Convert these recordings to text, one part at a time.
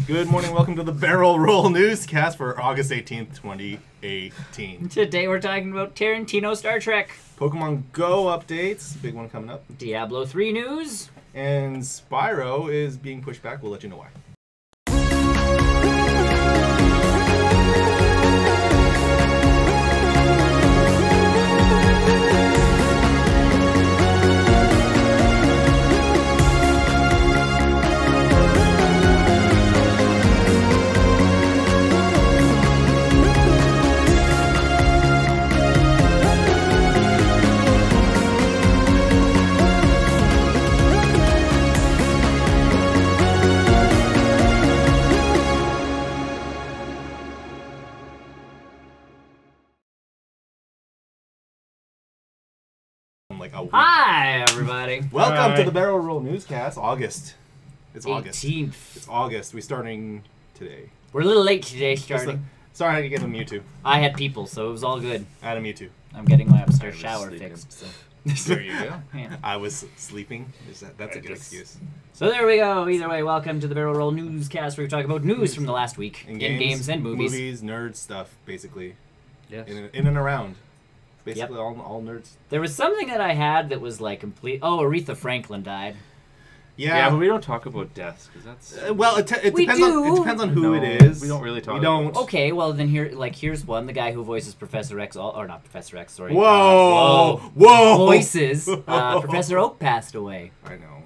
Good morning, welcome to the Barrel Roll Newscast for August 18th, 2018. Today we're talking about Tarantino Star Trek. Pokemon Go updates, big one coming up. Diablo 3 news. And Spyro is being pushed back, we'll let you know why. Hi, everybody. Welcome to the Barrel Roll Newscast. August. It's 18th. August. It's August. We're starting today. We're a little late today starting. Sorry, I had to get a Mewtwo. I had people, so it was all good. I had a Mewtwo. I'm getting my upstairs shower fixed. So. There you go. Yeah. I was sleeping. That's a good excuse. So there we go. Either way, welcome to the Barrel Roll Newscast, where we talk about news from the last week in games and movies. Movies, nerd stuff, basically. Yes. In and around. Basically, all nerds. There was something that I had that was like complete. Oh, Aretha Franklin died. Yeah, but we don't talk about deaths because that's. Well, it depends on who No, it is. we don't really talk. We don't. Okay, well then here's one. The guy who voices Professor X, or not Professor X, sorry. Whoa! Whoa! Voices. Professor Oak passed away. I know.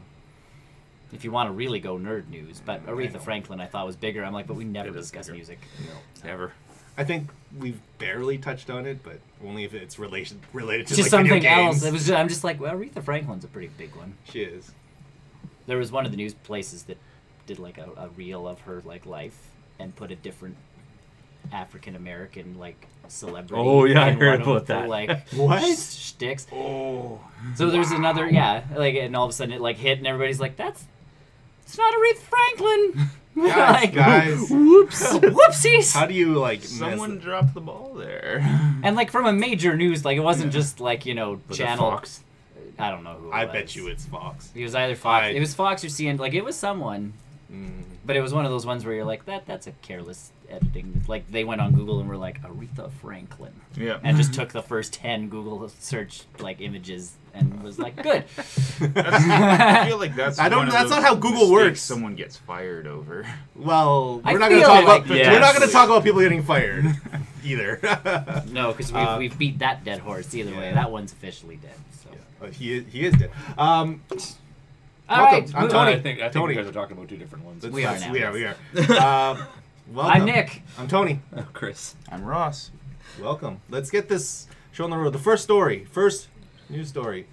If you want to really go nerd news, but I Aretha know. Franklin I thought was bigger. I'm like, but we never It is discuss bigger. music. No. Never. I think we've barely touched on it, but only if it's related to Just like, something video else. games. I'm just like, well, Aretha Franklin's a pretty big one. She is. There was one of the news places that did like a reel of her like life and put a different African American like celebrity. Oh, yeah, I in heard one of about the, that. Like What? shticks. Oh. So there's another, and all of a sudden it like hit, and everybody's like, it's not Aretha Franklin. Guys. Whoops, whoopsies. How do you like? Someone dropped the ball there. And like from a major news, like it wasn't just like Was it channel. Fox? I don't know who. I bet you it's Fox. It was either Fox. It was Fox or CNN. Like it was someone. But it was one of those ones where you're like, that's a careless editing. Like they went on Google and were like Aretha Franklin. Yeah. And just took the first 10 Google search like images and was like, good. I feel like that's. That's not how Google mistakes works. Someone gets fired over. Well, I we're not going to feel talk like- about. Yes. We're not going to talk about people getting fired either. No, because we've beat that dead horse. Either way, that one's officially dead. So. But he is dead. All right, I'm move Tony. on. I think Tony. you guys are talking about two different ones. We are now. We are. Welcome. I'm Nick. I'm Tony. Oh, Chris. I'm Ross. Welcome. Let's get this show on the road. The first news story.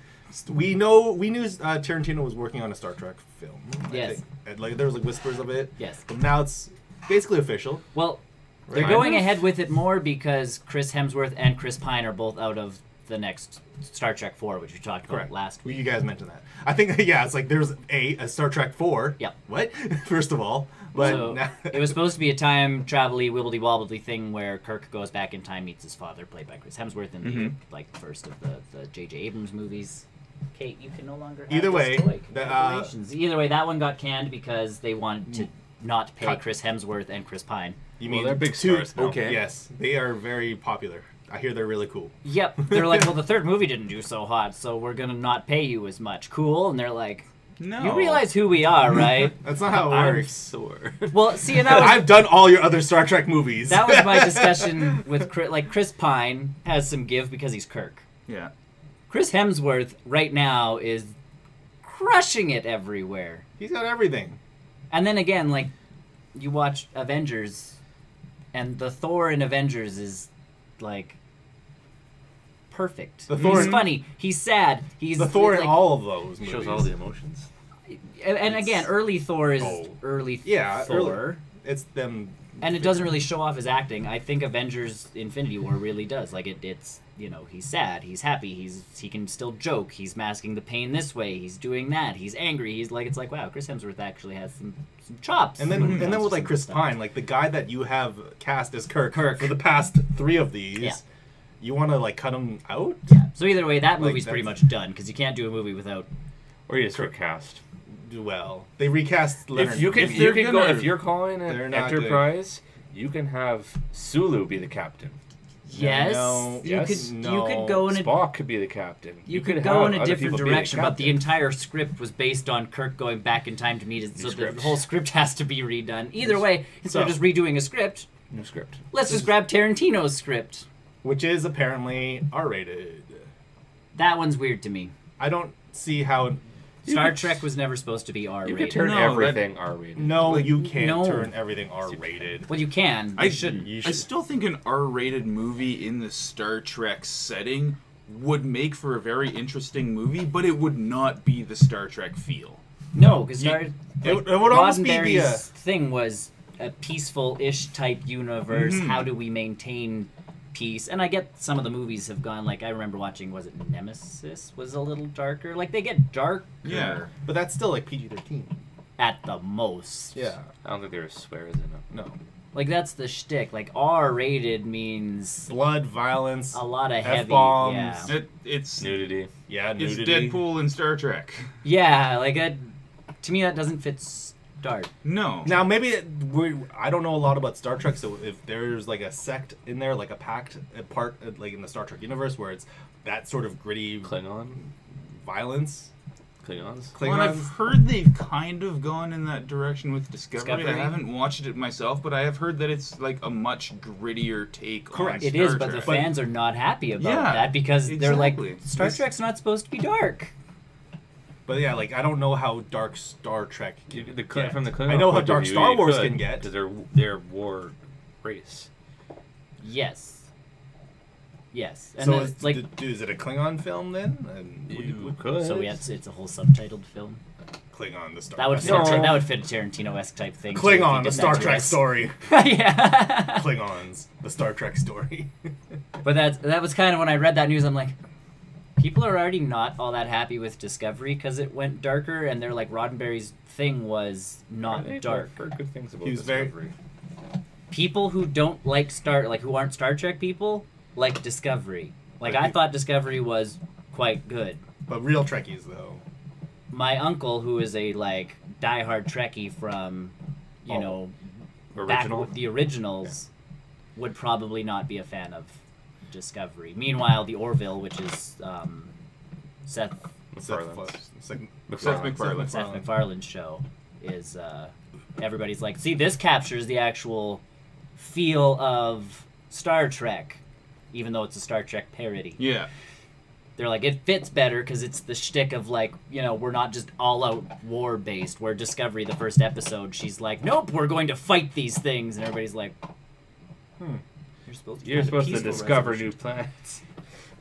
We knew Tarantino was working on a Star Trek film. Yes. Like there was like whispers of it. Yes. But now it's basically official. Well, they're Right. going ahead with it more because Chris Hemsworth and Chris Pine are both out of the next Star Trek 4, which we talked about Correct. last week. You guys mentioned that. I think it's like there's a Star Trek 4. Yep. What? First of all, but So now, it was supposed to be a time travel-y, wibbly-wobbly thing where Kirk goes back in time, meets his father, played by Chris Hemsworth in the like first of the J.J. Abrams movies. Kate, you can no longer have Either this way, toy. the, Congratulations. Either way, that one got canned because they wanted to not pay Cut. Chris Hemsworth and Chris Pine. you Well, mean they're big two? stars now. Okay. Yes, they are very popular. I hear they're really cool. Yep. They're like, well, the third movie didn't do so hot, so we're going to not pay you as much. Cool. And they're like, No. you realize who we are, right? That's not how it I'm works. sore. Well, see, and that was, I've done all your other Star Trek movies. that was my discussion with Chris Pine has some give because he's Kirk. Yeah. Chris Hemsworth right now is crushing it everywhere. He's got everything. And then again, like, you watch Avengers, and the Thor in Avengers is, like, perfect. The Thor He's in- funny. He's sad. He's The Thor like, in all of those movies. Shows all the emotions. And again, early Thor is Oh. early Yeah, Thor. early. It's them. And it doesn't really show off his acting. I think Avengers Infinity War really does. Like, it's, he's sad, he's happy, he can still joke, he's masking the pain this way, he's doing that, he's angry, he's like, it's like, wow, Chris Hemsworth actually has some chops. And then with like Some Chris stuff. Pine, like the guy that you have cast as Kirk, Kirk. for the past 3 of these, Yeah. you want to like cut him out? So either way, that Like, movie's pretty that's- much done, because you can't do a movie without... Or you just recast. do well. They recast Leonard. If you can, if you're calling They're it not Enterprise, you can have Sulu be the captain. Yes, No. you Yes. could go in a Spock could be the captain. you could go have in a other different people be the direction, but the captain. entire script was based on Kirk going back in time to meet it, so the script. whole script has to be redone. Either way, instead of So- just redoing a script, New script. let's just grab Tarantino's script. which is apparently R-rated. That one's weird to me. I don't see how. Star Trek was never supposed to be You R-rated. could turn No, everything R-rated. No, Like, you can't no. turn everything R-rated. Well, you can. I You shouldn't. You I should. still think an R-rated movie in the Star Trek setting would make for a very interesting movie, but it would not be the Star Trek feel. No, because it would almost be Roddenberry's a- thing was a peaceful-ish type universe. Mm-hmm. How do we maintain peace? And I get some of the movies have gone, like, I remember watching, was it Nemesis was a little darker? Like, they get darker Yeah. But that's still like PG-13. at the most. Yeah. I don't think there are swears in it. No. Like, that's the shtick. Like, R-rated means Blood, violence, a lot of heavy. F-bombs. Yeah. It's Nudity. Yeah, it's nudity. Deadpool in Star Trek. Yeah, like, to me, that doesn't fit Star. No. Now, maybe I don't know a lot about Star Trek, so if there's like a sect in there, like a pact, a part, like in the Star Trek universe, where it's that sort of gritty Klingon. violence. Klingons. Well, and I've heard they've kind of gone in that direction with Discovery. I Discovery? haven't watched it myself, but I have heard that it's like a much grittier take Correct. on It Star is, but Trek. the fans are not happy about Yeah, that because they're like, exactly. Star It's- Trek's not supposed to be dark. But yeah, like I don't know how dark Star Trek can get. From the Klingon I know how point of dark view, Star you Wars could, can get. because they're war race. Yes. Yes. And So then is, it's like, is it a Klingon film then? And You could. so yeah, it's a whole subtitled film. Klingon, the Star That would fit. No. That would fit a Tarantino-esque type thing. too, if he Klingon, did the that Star to Trek us. story. Yeah. Klingons, the Star Trek story. But that was kind of when I read that news. I'm like, people are already not all that happy with Discovery because it went darker, and they're like, Roddenberry's thing was not dark. I've heard good things about He was very- Discovery. People who don't like who aren't Star Trek people, like Discovery. Like, Right. I thought Discovery was quite good. But real Trekkies though. My uncle, who is a like diehard Trekkie from, you know, back Original. with the originals, would probably not be a fan of Discovery. Meanwhile, the Orville, which is Seth MacFarlane's. Seth MacFarlane. Seth MacFarlane's show, is everybody's like, see, this captures the actual feel of Star Trek, even though it's a Star Trek parody. Yeah. They're like, it fits better because it's the shtick of like, you know, we're not just all out war based. Where Discovery, the first episode, she's like, nope, we're going to fight these things, and everybody's like, you're supposed to, You're find a supposed to peaceful discover resolution. new planets.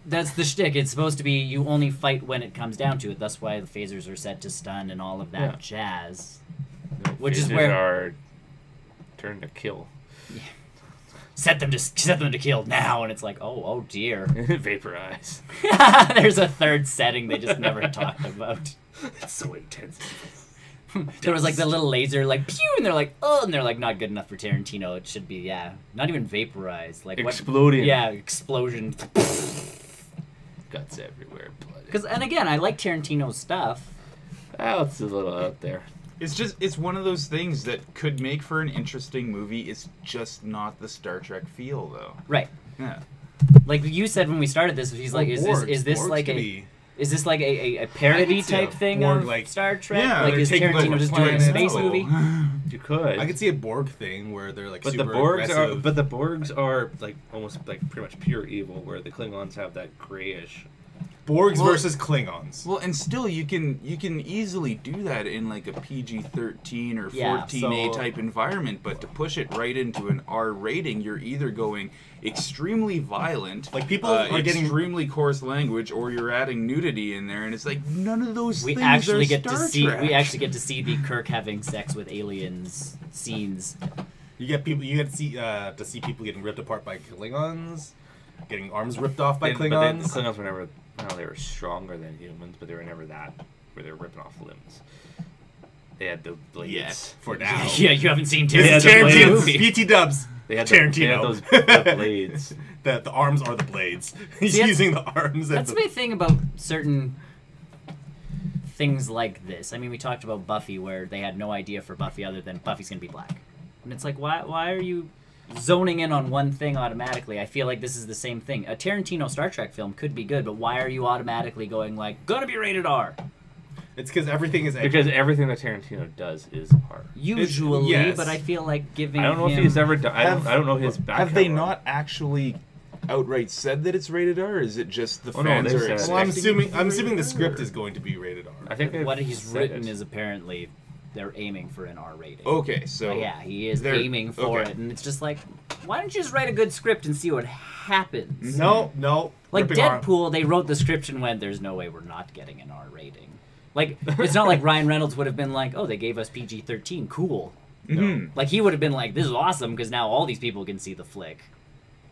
That's the shtick. It's supposed to be you only fight when it comes down to it. That's why the phasers are set to stun and all of that jazz. Which is Phasers where- are turned to kill. Set them to kill now, and it's like, oh dear. Vaporize. There's a third setting they just never talked about. It's so intense. There was like the little laser, like pew, and they're like, oh, and they're like, not good enough for Tarantino. It should be, not even vaporized, like what? Exploding. Yeah, explosion. Guts everywhere. Blood. Because, and again, I like Tarantino's stuff. Oh, it's a little out there. It's one of those things that could make for an interesting movie. It's just not the Star Trek feel, though. Right. Yeah. Like you said when we started this, he's like, is this Borgs like could a be- is this like a parody I could see type a thing Borg, of like- Star Trek? Yeah, like they're is taking Tarantino over just doing a planets. space Oh. movie? You could. I could see a Borg thing where they're like But super the Borgs aggressive. are. But the Borgs are like almost like pretty much pure evil, where the Klingons have that grayish. Borgs Well- versus Klingons. Well, and still, you can easily do that in like a PG-13 or Yeah, 14A so- type environment, but to push it right into an R rating, you're either going extremely violent, Like, people are getting- extremely coarse language, or you're adding nudity in there, and it's like none of those We things actually are get to Star see Trek. the Kirk having sex with aliens scenes. You get to see people getting ripped apart by Klingons, getting arms ripped off by But the Klingons. Klingons were never. Well, they were stronger than humans, but they were never that where they were ripping off limbs. They had the blades. Yes. For now, Yeah, you haven't seen This is Tarantino's Tarantino. movie. PT Dubs. They had Tarantino. those the blades. The arms are the blades. He's See, that's- using the arms. That's my thing about certain things like this. I mean, we talked about Buffy, where they had no idea for Buffy other than Buffy's gonna be black, and it's like, why are you zoning in on one thing automatically? I feel like this is the same thing. A Tarantino Star Trek film could be good, but why are you automatically going like, gonna be rated R? It's because everything is edgy. Because everything that Tarantino does is R. Usually, yes. but I feel like giving I don't know him... if he's ever done. I don't know his background. Have they not actually outright said that it's rated R, or is it just the Oh, no, fans they are said- expecting Well, I'm it to assuming be I'm assuming rated the R, script or- is going to be rated R. I think they've What he's said written it. is apparently they're aiming for an R rating. Okay, so But yeah, he is they're- aiming for okay. it, and it's just like, why don't you just write a good script and see what happens? No. Like ripping R. Deadpool, they wrote the script and went, "There's no way we're not getting an R rating." Like, it's not like Ryan Reynolds would have been like, "Oh, they gave us PG-13, cool." Mhm. Like, he would have been like, "This is awesome because now all these people can see the flick."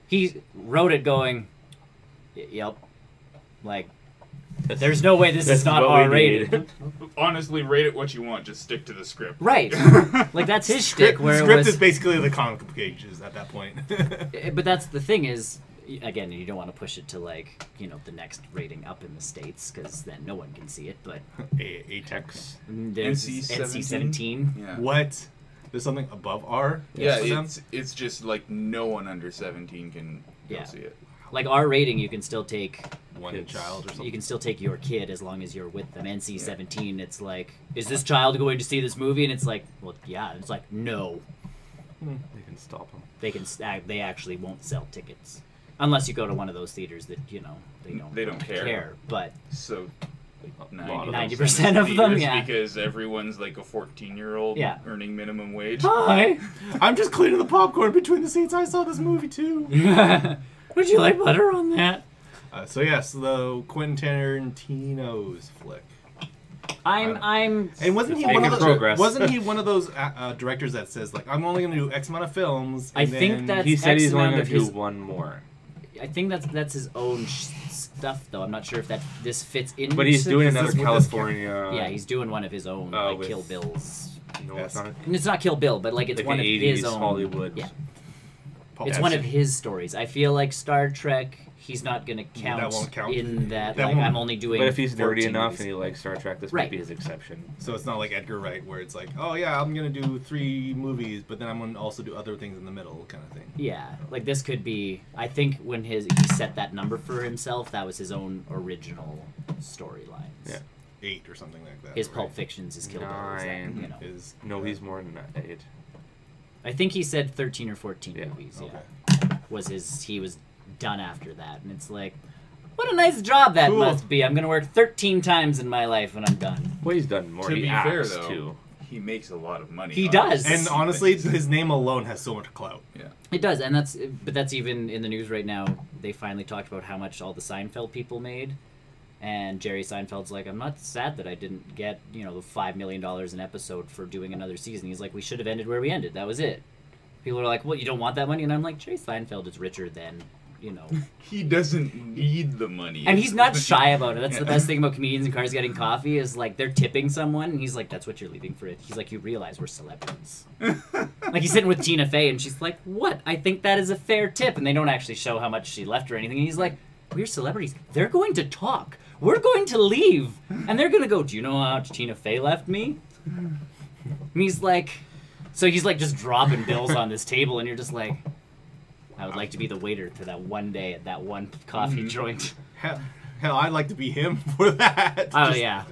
He wrote it going, "Yep." Like, there's no way this is That's not what we R rated. need. honestly, rate it what you want. Just stick to the script. Right. Like, that's his shtick, where script it was... is basically the comic pages at that point. But that's the thing is, again, you don't want to push it to, like, you know, the next rating up in the States, because then no one can see it, but ATEX. there's NC-17. Yeah. What? There's something above R? Yeah, for them? it's just like no one under 17 can go Yeah. see it. Like, R rating, you can still take... One Kids. child or something. You can still take your kid as long as you're with them. NC-17, it's like, is this child going to see this movie? And it's like, well, yeah. It's like, no. They can stop him. They actually won't sell tickets. Unless you go to one of those theaters that, you know, They don't care. But So A lot of 90% of them, yeah. because everyone's like a 14-year-old Yeah. earning minimum wage. hi. I'm just cleaning the popcorn between the seats. I saw this movie too. Would you like butter on that? So yes, the Quentin Tarantino's flick. I'm And wasn't he Making one of those? progress. Wasn't he one of those directors that says like, I'm only going to do X amount of films? I and think then- that's He said he's X only amount going of to do his- one more. I think that's his own stuff though. I'm not sure if this fits into. But he's doing Is another this with this California. Yeah, he's doing one of his own, like with- Kill Bill's. No, it's not. And it's not Kill Bill, but like it's Like one an of 80s his own. Hollywood. Yeah, Pulp it's one of Fiction. his stories. I feel like Star Trek. He's not going to count, won't count. in that. That Like, won't- I'm only doing. But if he's nerdy 14 enough movies. and he likes Star Trek, this Right. might be his exception. So it's not like Edgar Wright, where it's like, oh yeah, I'm gonna do 3 movies, but then I'm gonna also do other things in the middle, kind of thing. Yeah, like this could be. I think when he set that number for himself, that was his own original storylines. Yeah. 8 or something like that. His right? Pulp Fictions, his Kill Bills, Nine. you know. Is No, he's more than that. 8. I think he said 13 or 14 Yeah. movies. Yeah, Okay. was his. He was done after that, and it's like, what a nice job that Cool. must be. I'm gonna work 13 times in my life when I'm done. Well, he's done more. To he be fair, acts, though, too. he makes a lot of money. He on does. it. And honestly, his name alone has so much clout. Yeah. It does, and that's even in the news right now. They finally talked about how much all the Seinfeld people made, and Jerry Seinfeld's like, I'm not sad that I didn't get the $5 million an episode for doing another season. He's like, we should have ended where we ended. That was it. People are like, well, you don't want that money, and I'm like, Jerry Seinfeld is richer than He doesn't need the money. And he's not shy about it. That's the Yeah. best thing about comedians in cars getting coffee is like they're tipping someone, and he's like, "That's what you're leaving for it." He's like, "You realize we're celebrities." Like he's sitting with Tina Fey, and she's like, "What? I think that is a fair tip." And they don't actually show how much she left or anything. And he's like, "We're celebrities. They're going to talk. We're going to leave, and they're gonna go. Do you know how much Tina Fey left me?" And he's like, so he's like just dropping bills on this table, and you're just like. I would like to be the waiter to that one day at that one coffee joint. Hell, I'd like to be him for that. Oh Just- yeah,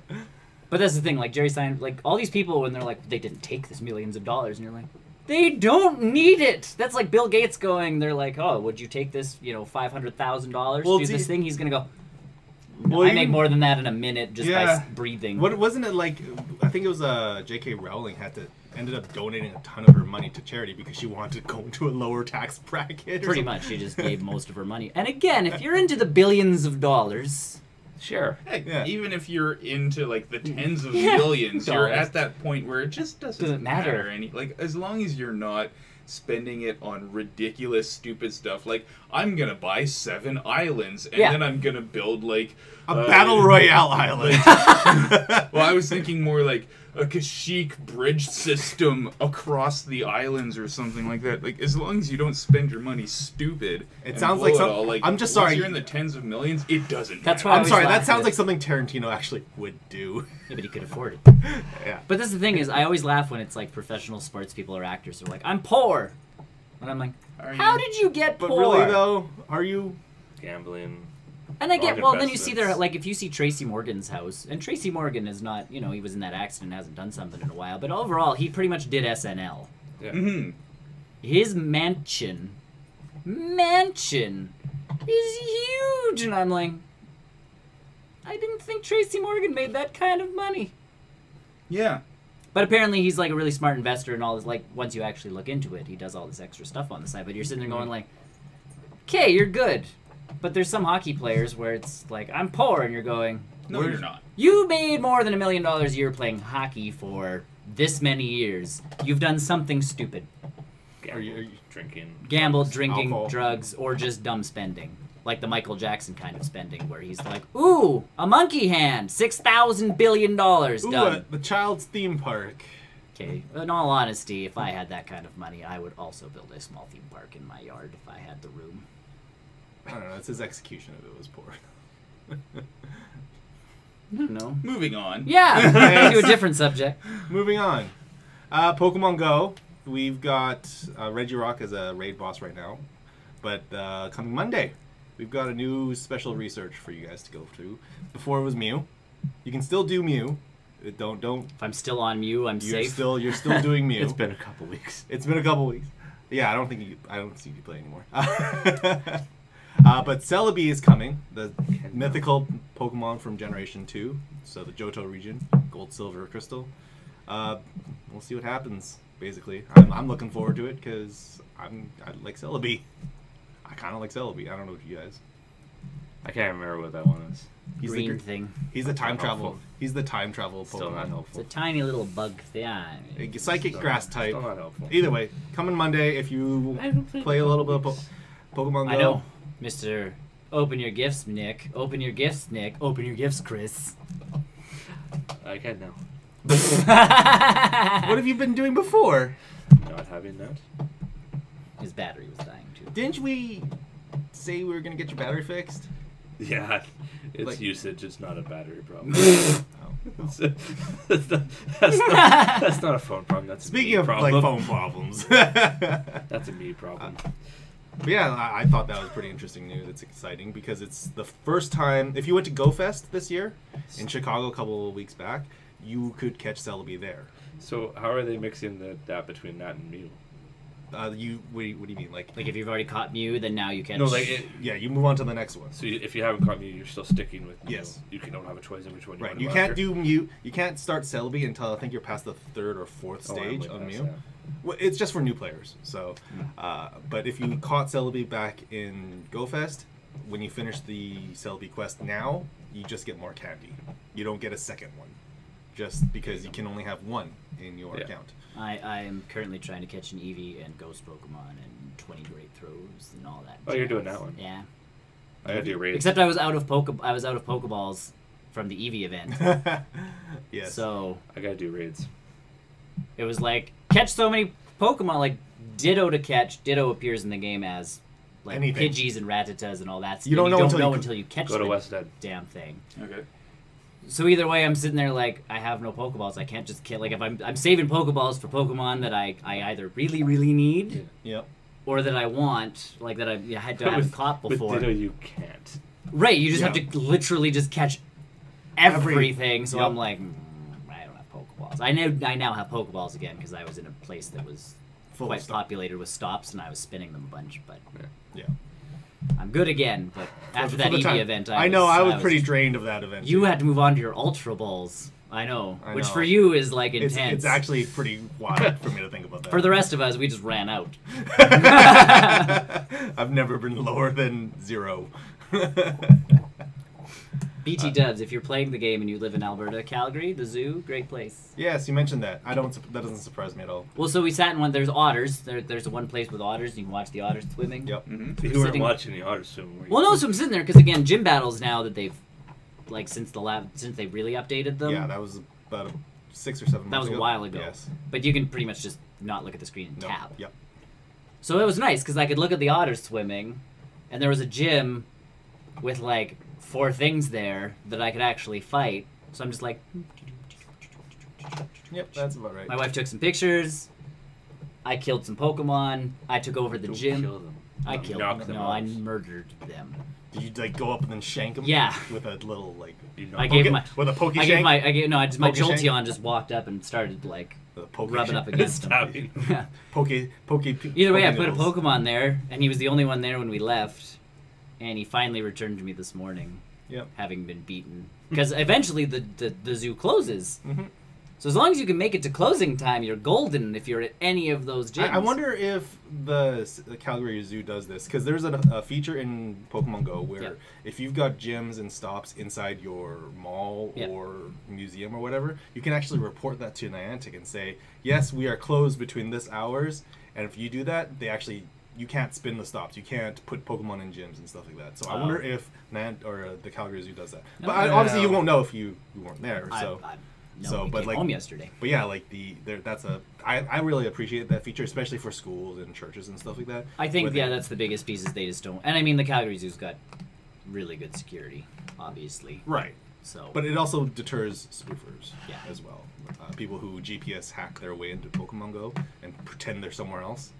but that's the thing. Like Jerry Seinfeld, like all these people, when they're like, they didn't take this millions of dollars, and you're like, they don't need it. That's like Bill Gates going. They're like, oh, would you take this? $500,000 Well, to do see- this thing? He's gonna go. Well, I you- make more than that in a minute just by breathing. What wasn't it like? I think it was J.K. Rowling ended up donating a ton of her money to charity because she wanted to go into a lower tax bracket. or Pretty something. much, she just gave most of her money. And again, if you're into the billions of dollars, Sure. Heck, Yeah. even if you're into like the tens of Yeah. millions, you're Dollars. at that point where it just doesn't Doesn't matter. Like as long as you're not spending it on ridiculous, stupid stuff. Like I'm gonna buy 7 islands and Yeah. then I'm gonna build like A battle royale island. Well, I was thinking more like a Kashyyyk bridge system across the islands or something like that. Like, as long as you don't spend your money stupid, It sounds like I'm just once sorry. you're in the tens of millions, it doesn't. That's matter. why I I'm always sorry. laugh That sounds at- like something Tarantino actually would do. Yeah, but he could afford it. Yeah. But that's the thing is, I always laugh when it's like professional sports people or actors who are like, I'm poor. And I'm like, Are how you? did you get But poor? really though, are you? Gambling. And I get, Wrong well, then you see there, investments. like, if you see Tracy Morgan's house, and Tracy Morgan is not, he was in that accident, hasn't done something in a while, but overall, he pretty much did SNL. Yeah. Mm-hmm. His mansion is huge, and I'm like, I didn't think Tracy Morgan made that kind of money. Yeah. But apparently he's like a really smart investor and all this, like, once you actually look into it, he does all this extra stuff on the side, but you're sitting there going like, okay, you're good. But there's some hockey players where it's like, I'm poor, and you're going, No, you're not. you made more than $1 million a year playing hockey for this many years. You've done something stupid. Gamble, drinking. Gamble, drugs. drinking, Alcohol. drugs, or just dumb spending. Like the Michael Jackson kind of spending, where he's like, ooh, a monkey hand, $6,000 billion Ooh, done. the child's theme park. Okay, in all honesty, if I had that kind of money, I would also build a small theme park in my yard if I had the room. I don't know. That's his execution if it was poor. No. Moving on. Yeah, to a different subject. Moving on. Pokemon Go. We've got Regirock as a raid boss right now. But coming Monday, we've got a new special research for you guys to go through. Before it was Mew. You can still do Mew. Don't. If I'm still on Mew, I'm You're safe. still doing Mew. It's been a couple weeks. It's been a couple weeks. Yeah, I don't see you play anymore. But Celebi is coming, the mythical Pokemon from Generation 2, so the Johto region, Gold, Silver, Crystal. We'll see what happens, basically. I'm looking forward to it because I like Celebi. I kind of like Celebi. I don't know if you guys. I can't remember what that one is. He's Green the, thing. He's the time Helpful. travel. He's the time travel Still not Pokemon. It's helpful. a tiny little bug thing. A psychic grass type. Still not helpful. Either way, coming Monday if you play a little bit of Pokemon Go. I know, Mr. Open your gifts, Nick. Open your gifts, Nick. Open your gifts, Chris. I can now. What have you been doing before? Not having that. His battery was dying too. Didn't we say we were gonna get your battery fixed? Yeah, its Like- usage is not a battery problem. Oh. that's not a phone problem. That's a Speaking me of problem. like phone problems, but That's a me problem. yeah, I thought that was pretty interesting news. It's exciting because it's the first time. If you went to GoFest this year in Chicago a couple of weeks back, you could catch Celebi there. So how are they mixing that between that and Mew? What do you mean? Like Like if you've already caught Mew, then now you can. No, like it, yeah, you move on to the next one. so if you haven't caught Mew, you're still sticking with Mew. Yes. You don't have a choice in which one you Right, want you to go can't after. do Mew. You can't start Celebi until I think you're past the third or fourth Oh, I'm stage way on past Mew. that. Well, it's just for new players. So, but if you caught Celebi back in GoFest, when you finish the Celebi quest now, you just get more candy. You don't get a second one, just because you can only have one in your Yeah. account. I am currently trying to catch an Eevee and Ghost Pokemon and 20 Great Throws and all that. Oh, you're jazz. doing that one. Yeah. I gotta do raids. Except I was out of Pokeballs from the Eevee event. Yes. So I gotta do raids. it was like catch so many Pokemon, like Ditto to catch. Ditto appears in the game as like Anything. Pidgeys and Rattatas and all that. You don't know until until you catch Go to the West Dead. damn thing. Okay. So either way, I'm sitting there like I have no Pokeballs. I can't just kill. Like if I'm saving Pokeballs for Pokemon that I either really need Yep. or that I want, like that I had to have caught before. With Ditto, you can't. Right, you just have Yeah. to literally just catch everything. So Yep. I'm like, I don't have Pokeballs. I now have Pokeballs again because I was in a place that was Full quite of stuff. populated with stops, and I was spinning them a bunch. But Yeah. I'm good again. But after For that the Eevee time- event, I know I was pretty just- drained of that event. You too. had to move on to your Ultra Balls. I know, I which know. for you is like intense. It's actually pretty wild for me to think about that. For the rest of us, we just ran out. I've never been lower than 0. BT Dubs, if you're playing the game and you live in Alberta, Calgary, the zoo, great place. Yes, you mentioned that. That doesn't surprise me at all. Well, so we sat in one. There's otters. There's one place with otters. And you can watch the otters swimming. Yep. Mm-hmm. You weren't sitting- watching the otters swim, were you? Well, no, so I'm sitting there because again, gym battles now that they've like since they really updated them. Yeah, that was about 6 or 7 months That was ago. a while ago. Yes. But you can pretty much just not look at the screen and No. tab. Yep. So it was nice because I could look at the otters swimming, and there was a gym with like 4 things there that I could actually fight. So I'm just like, Yep, that's about right. my wife took some pictures. I killed some Pokemon. I took over the Don't gym. kill them. I killed Knock them. them No, off. I murdered them. Did you like go up and then shank him? Yeah. With a little like. You know, I gave my with a pokey I shank. gave my my Poke shank? Jolteon just walked up and started like With a pokey rubbing shank. up against him. Stabbing. Yeah. Pokey. Either way, I pokey put a nipples. Pokemon there, and he was the only one there when we left, and he finally returned to me this morning, Yep. having been beaten. Because eventually the zoo closes. Mhm. So as long as you can make it to closing time, you're golden if you're at any of those gyms. I wonder if the Calgary Zoo does this because there's a feature in Pokemon Go where Yep. if you've got gyms and stops inside your mall Yep. or museum or whatever, you can actually report that to Niantic and say, yes, we are closed between this hours. And if you do that, they actually you can't spin the stops. You can't put Pokemon in gyms and stuff like that. So I wonder if the Calgary Zoo does that. But obviously you won't know if you weren't there. So. No, we but came like home yesterday. But yeah, like I really appreciate that feature, especially for schools and churches and stuff like that. I think where they- that's the biggest piece is they just don't. And I mean, the Calgary Zoo's got really good security, obviously. right. So, But it also deters spoofers Yeah. as well. People who GPS hack their way into Pokemon Go and pretend they're somewhere else.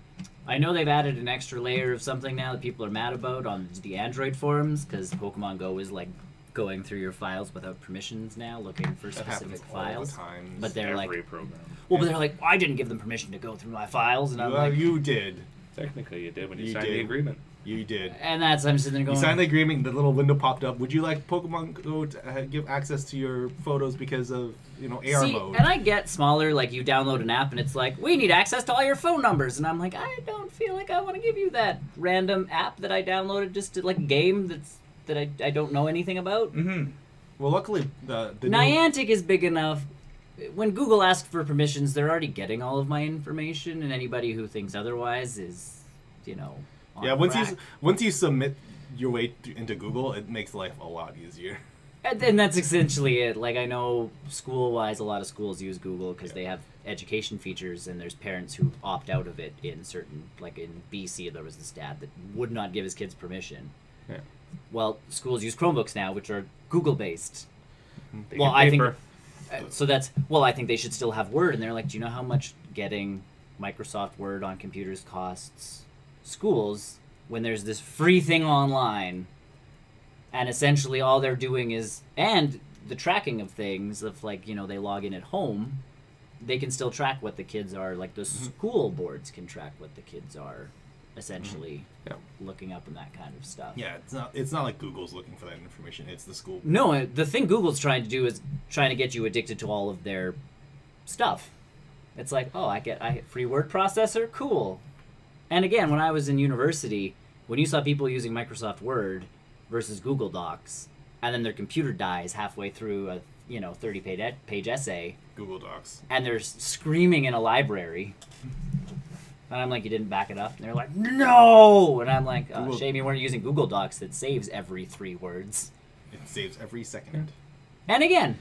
I know they've added an extra layer of something now that people are mad about on the Android forums because Pokemon Go is like going through your files without permissions now, looking for That specific happens all the files. time. But they're like, Every program. well, but they're like, I didn't give them permission to go through my files, and I'm like, you did. Technically, you did when you, You signed did. the agreement. You did. and I'm sitting there You going, signed the agreement. The little window popped up. Would you like Pokemon Go to give access to your photos because of AR see, mode? and I get smaller, like you download an app and it's like, we need access to all your phone numbers, and I'm like, I don't feel like I want to give you that random app that I downloaded just to like a game that I don't know anything about. Mm-hmm. Well, luckily the new- Niantic is big enough. When Google asks for permissions, they're already getting all of my information, and anybody who thinks otherwise is, on Yeah, once crack. you submit your way into Google, it makes life a lot easier. And that's essentially it. Like, I know school-wise, a lot of schools use Google because they have education features, and there's parents who opt out of it in certain, like in BC, there was this dad that would not give his kids permission. Yeah. Well, schools use Chromebooks now, which are Google-based. They Well, get I think paper. I think they should still have Word, and they're like, do you know how much getting Microsoft Word on computers costs schools when there's this free thing online, and essentially all they're doing is, and the tracking of things of like, they log in at home, they can still track what the kids are, like the school boards can track what the kids are essentially Yeah. looking up and that kind of stuff. Yeah, it's not like Google's looking for that information. It's the school. No, the thing Google's trying to do is trying to get you addicted to all of their stuff. It's like, oh, I get free word processor, cool. And again, when I was in university, when you saw people using Microsoft Word versus Google Docs, and then their computer dies halfway through a 30-page essay, Google Docs. and they're screaming in a library, and I'm like, you didn't back it up? And they're like, no! And I'm like, Google- shame you weren't using Google Docs that saves every 3 words. It saves every second. And again,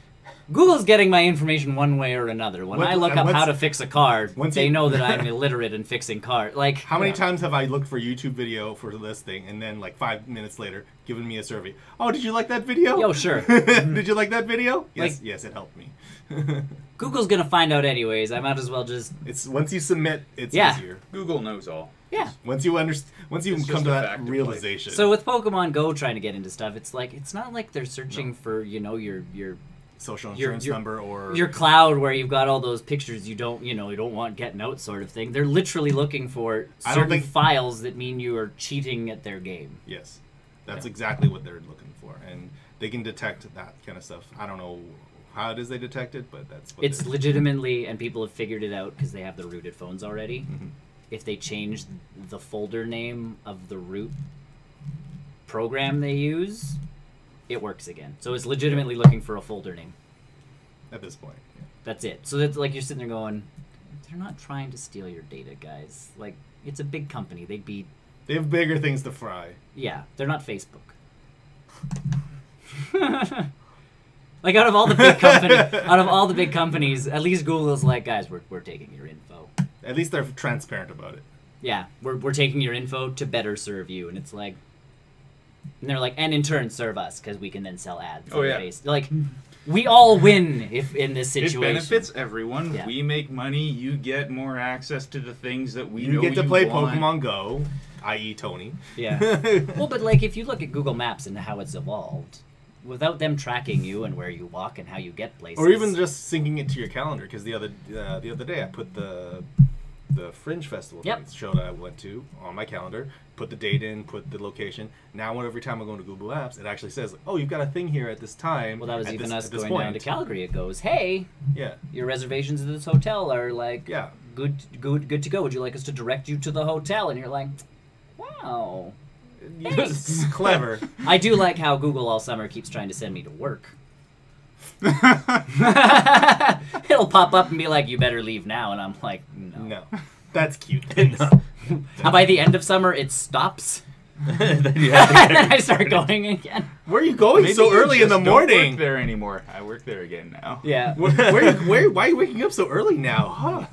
Google's getting my information one way or another. When I look up how to fix a car, they know that I'm illiterate in fixing cars. Like, How many times have I looked for a YouTube video for this thing, and then like 5 minutes later, given me a survey? Oh, did you like that video? Yo, sure. Did you like that video? Yes, Like- yes, it helped me. Google's gonna find out anyways. I might as well just It's once you submit, it's Yeah. easier. Google knows all. yeah. Once you come It's to just a that fact of life. realization. So with Pokemon Go trying to get into stuff, it's like it's not like they're searching for your social your- insurance your- number or your cloud where you've got all those pictures you don't want getting out sort of thing. They're literally looking for I don't certain think- files that mean you are cheating at their game. yes, that's exactly what they're looking for, and they can detect that kind of stuff. I don't know how it is they detect it, but that's what It's legitimately, and people have figured it out because they have the rooted phones already. Mm-hmm. If they change the folder name of the root program they use, it works again. So it's legitimately looking for a folder name. at this point. Yeah. That's it. So that's like you're sitting there going, they're not trying to steal your data, guys. Like, it's a big company. They'd be, They have bigger things to fry. yeah, they're not Facebook. Like out of all the big companies, at least Google's like, guys, we're taking your info. At least they're transparent about it. Yeah, we're taking your info to better serve you, and it's like, and they're like, and in turn serve us because we can then sell ads. Oh, yeah. Like, we all win if in this situation. It benefits everyone. Yeah. We make money. You get more access to the things that we know You get to play want. Pokemon Go, i.e. Tony. Yeah. Well, but like if you look at Google Maps and how it's evolved, without them tracking you and where you walk and how you get places, Or even just syncing it to your calendar, because the other day I put the Fringe Festival show that I went to on my calendar, put the date in, put the location. Now, every time I go into Google Apps, it actually says, "Oh, you've got a thing here at this time." Well, that was even us going point. down to Calgary. It goes, "Hey, Yeah. your reservations at this hotel are like Yeah. good to go. Would you like us to direct you to the hotel?" And you're like, "Wow." It's clever. I do like how Google all summer keeps trying to send me to work. It'll pop up and be like, "You better leave now," and I'm like, "No." No. That's cute. And by the end of summer, it stops. Then you have to And then I start going again. Where are you going Maybe so you early in the just don't morning? work there anymore. I work there again now. Yeah. Why are you waking up so early now? Huh?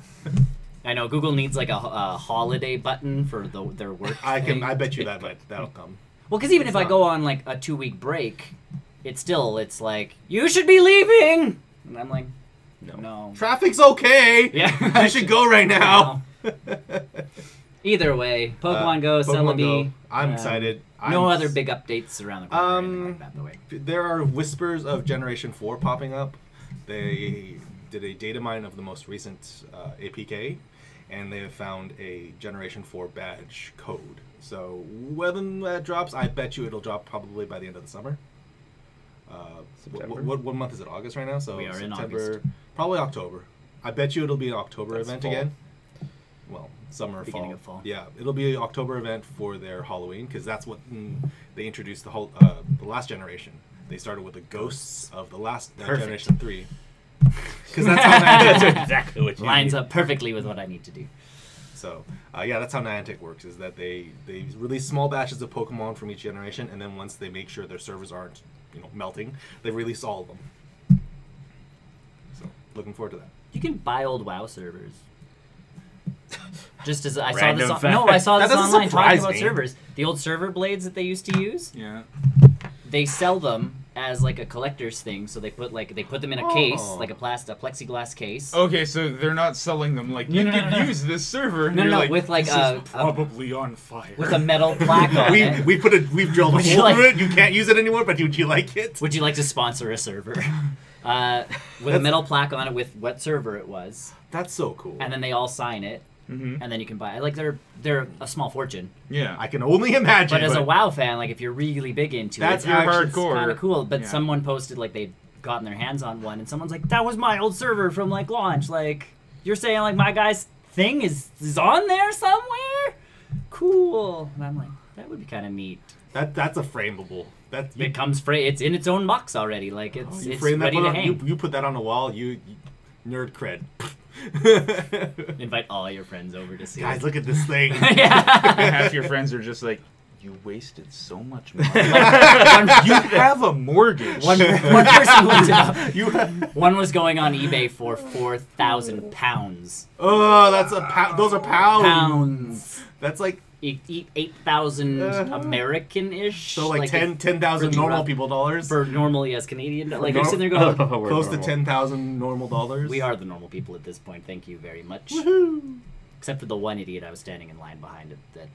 I know Google needs like a holiday button for their work. thing. I bet you that'll come. Well, because even if I go on like a 2-week break, it's like, "You should be leaving," and I'm like, no. Traffic's okay. Yeah, You should go right now. Either way, Pokemon Go, Celebi. Go. I'm excited. No other big updates around the corner or anything like that, by the way. There are whispers of Generation 4 popping up. They did a data mine of the most recent APK, and they have found a Generation 4 badge code. So when that drops, I bet you it'll drop probably by the end of the summer. September? What month is it? August right now? So We are in September, August. Probably October. I bet you it'll be an October That's event fall. again. Well, summer, Beginning of fall. Yeah, it'll be an October event for their Halloween, because that's what they introduced the last generation. They started with the ghosts of the last Generation 3. Because that's how That's Niantic, exactly what you Lines need. up perfectly with what I need to do. so that's how Niantic works. Is that they release small batches of Pokemon from each generation, and then once they make sure their servers aren't melting, they release all of them. So looking forward to that. You can buy old WoW servers. Just as I saw Random this, fact. I saw That this doesn't online talking surprise about me. servers. The old server blades that they used to use, Yeah. they sell them as like a collector's thing. So they put them in a case, Oh. like a plexiglass case. Okay, so they're not selling them like you No, can no. use this server. And No, you're no, like, with like this a- is probably on fire. with a metal plaque on it. We've drilled a Would you hole like- through it. You can't use it anymore, but would you like it? Would you like to sponsor a server? With a That's- metal plaque on it with what server it was, That's so cool. and then they all sign it, Mhm. and then you can buy it. Like they're a small fortune. Yeah. I can only imagine. But as a WoW fan, like if you're really big into That's it, You're actually it's hardcore. kind of cool. But Yeah. someone posted like they'd gotten their hands on one, and someone's like, "That was my old server from like launch." Like you're saying like my guy's thing is on there somewhere. Cool. And I'm like, that would be kind of neat. that's a frameable. It comes it's in its own box already. Like it's You it's frame that ready put to on- hang. you put that on a wall. You nerd cred. Invite all your friends over to see Guys, it. look at this thing. Yeah. Half your friends are just like, you wasted so much money. One- You have a mortgage. one person looked it up. You have, One was going on eBay for £4,000. oh, that's those are pounds. Pounds. That's like 8,000 American-ish. so like if- 10,000 for the normal rough- people dollars. For normal, yes, Canadian. Like, nor- you're sitting there going, We're Close to normal. 10,000 normal dollars. we are the normal people at this point. Thank you very much. Woohoo! Except for the one idiot I was standing in line behind it that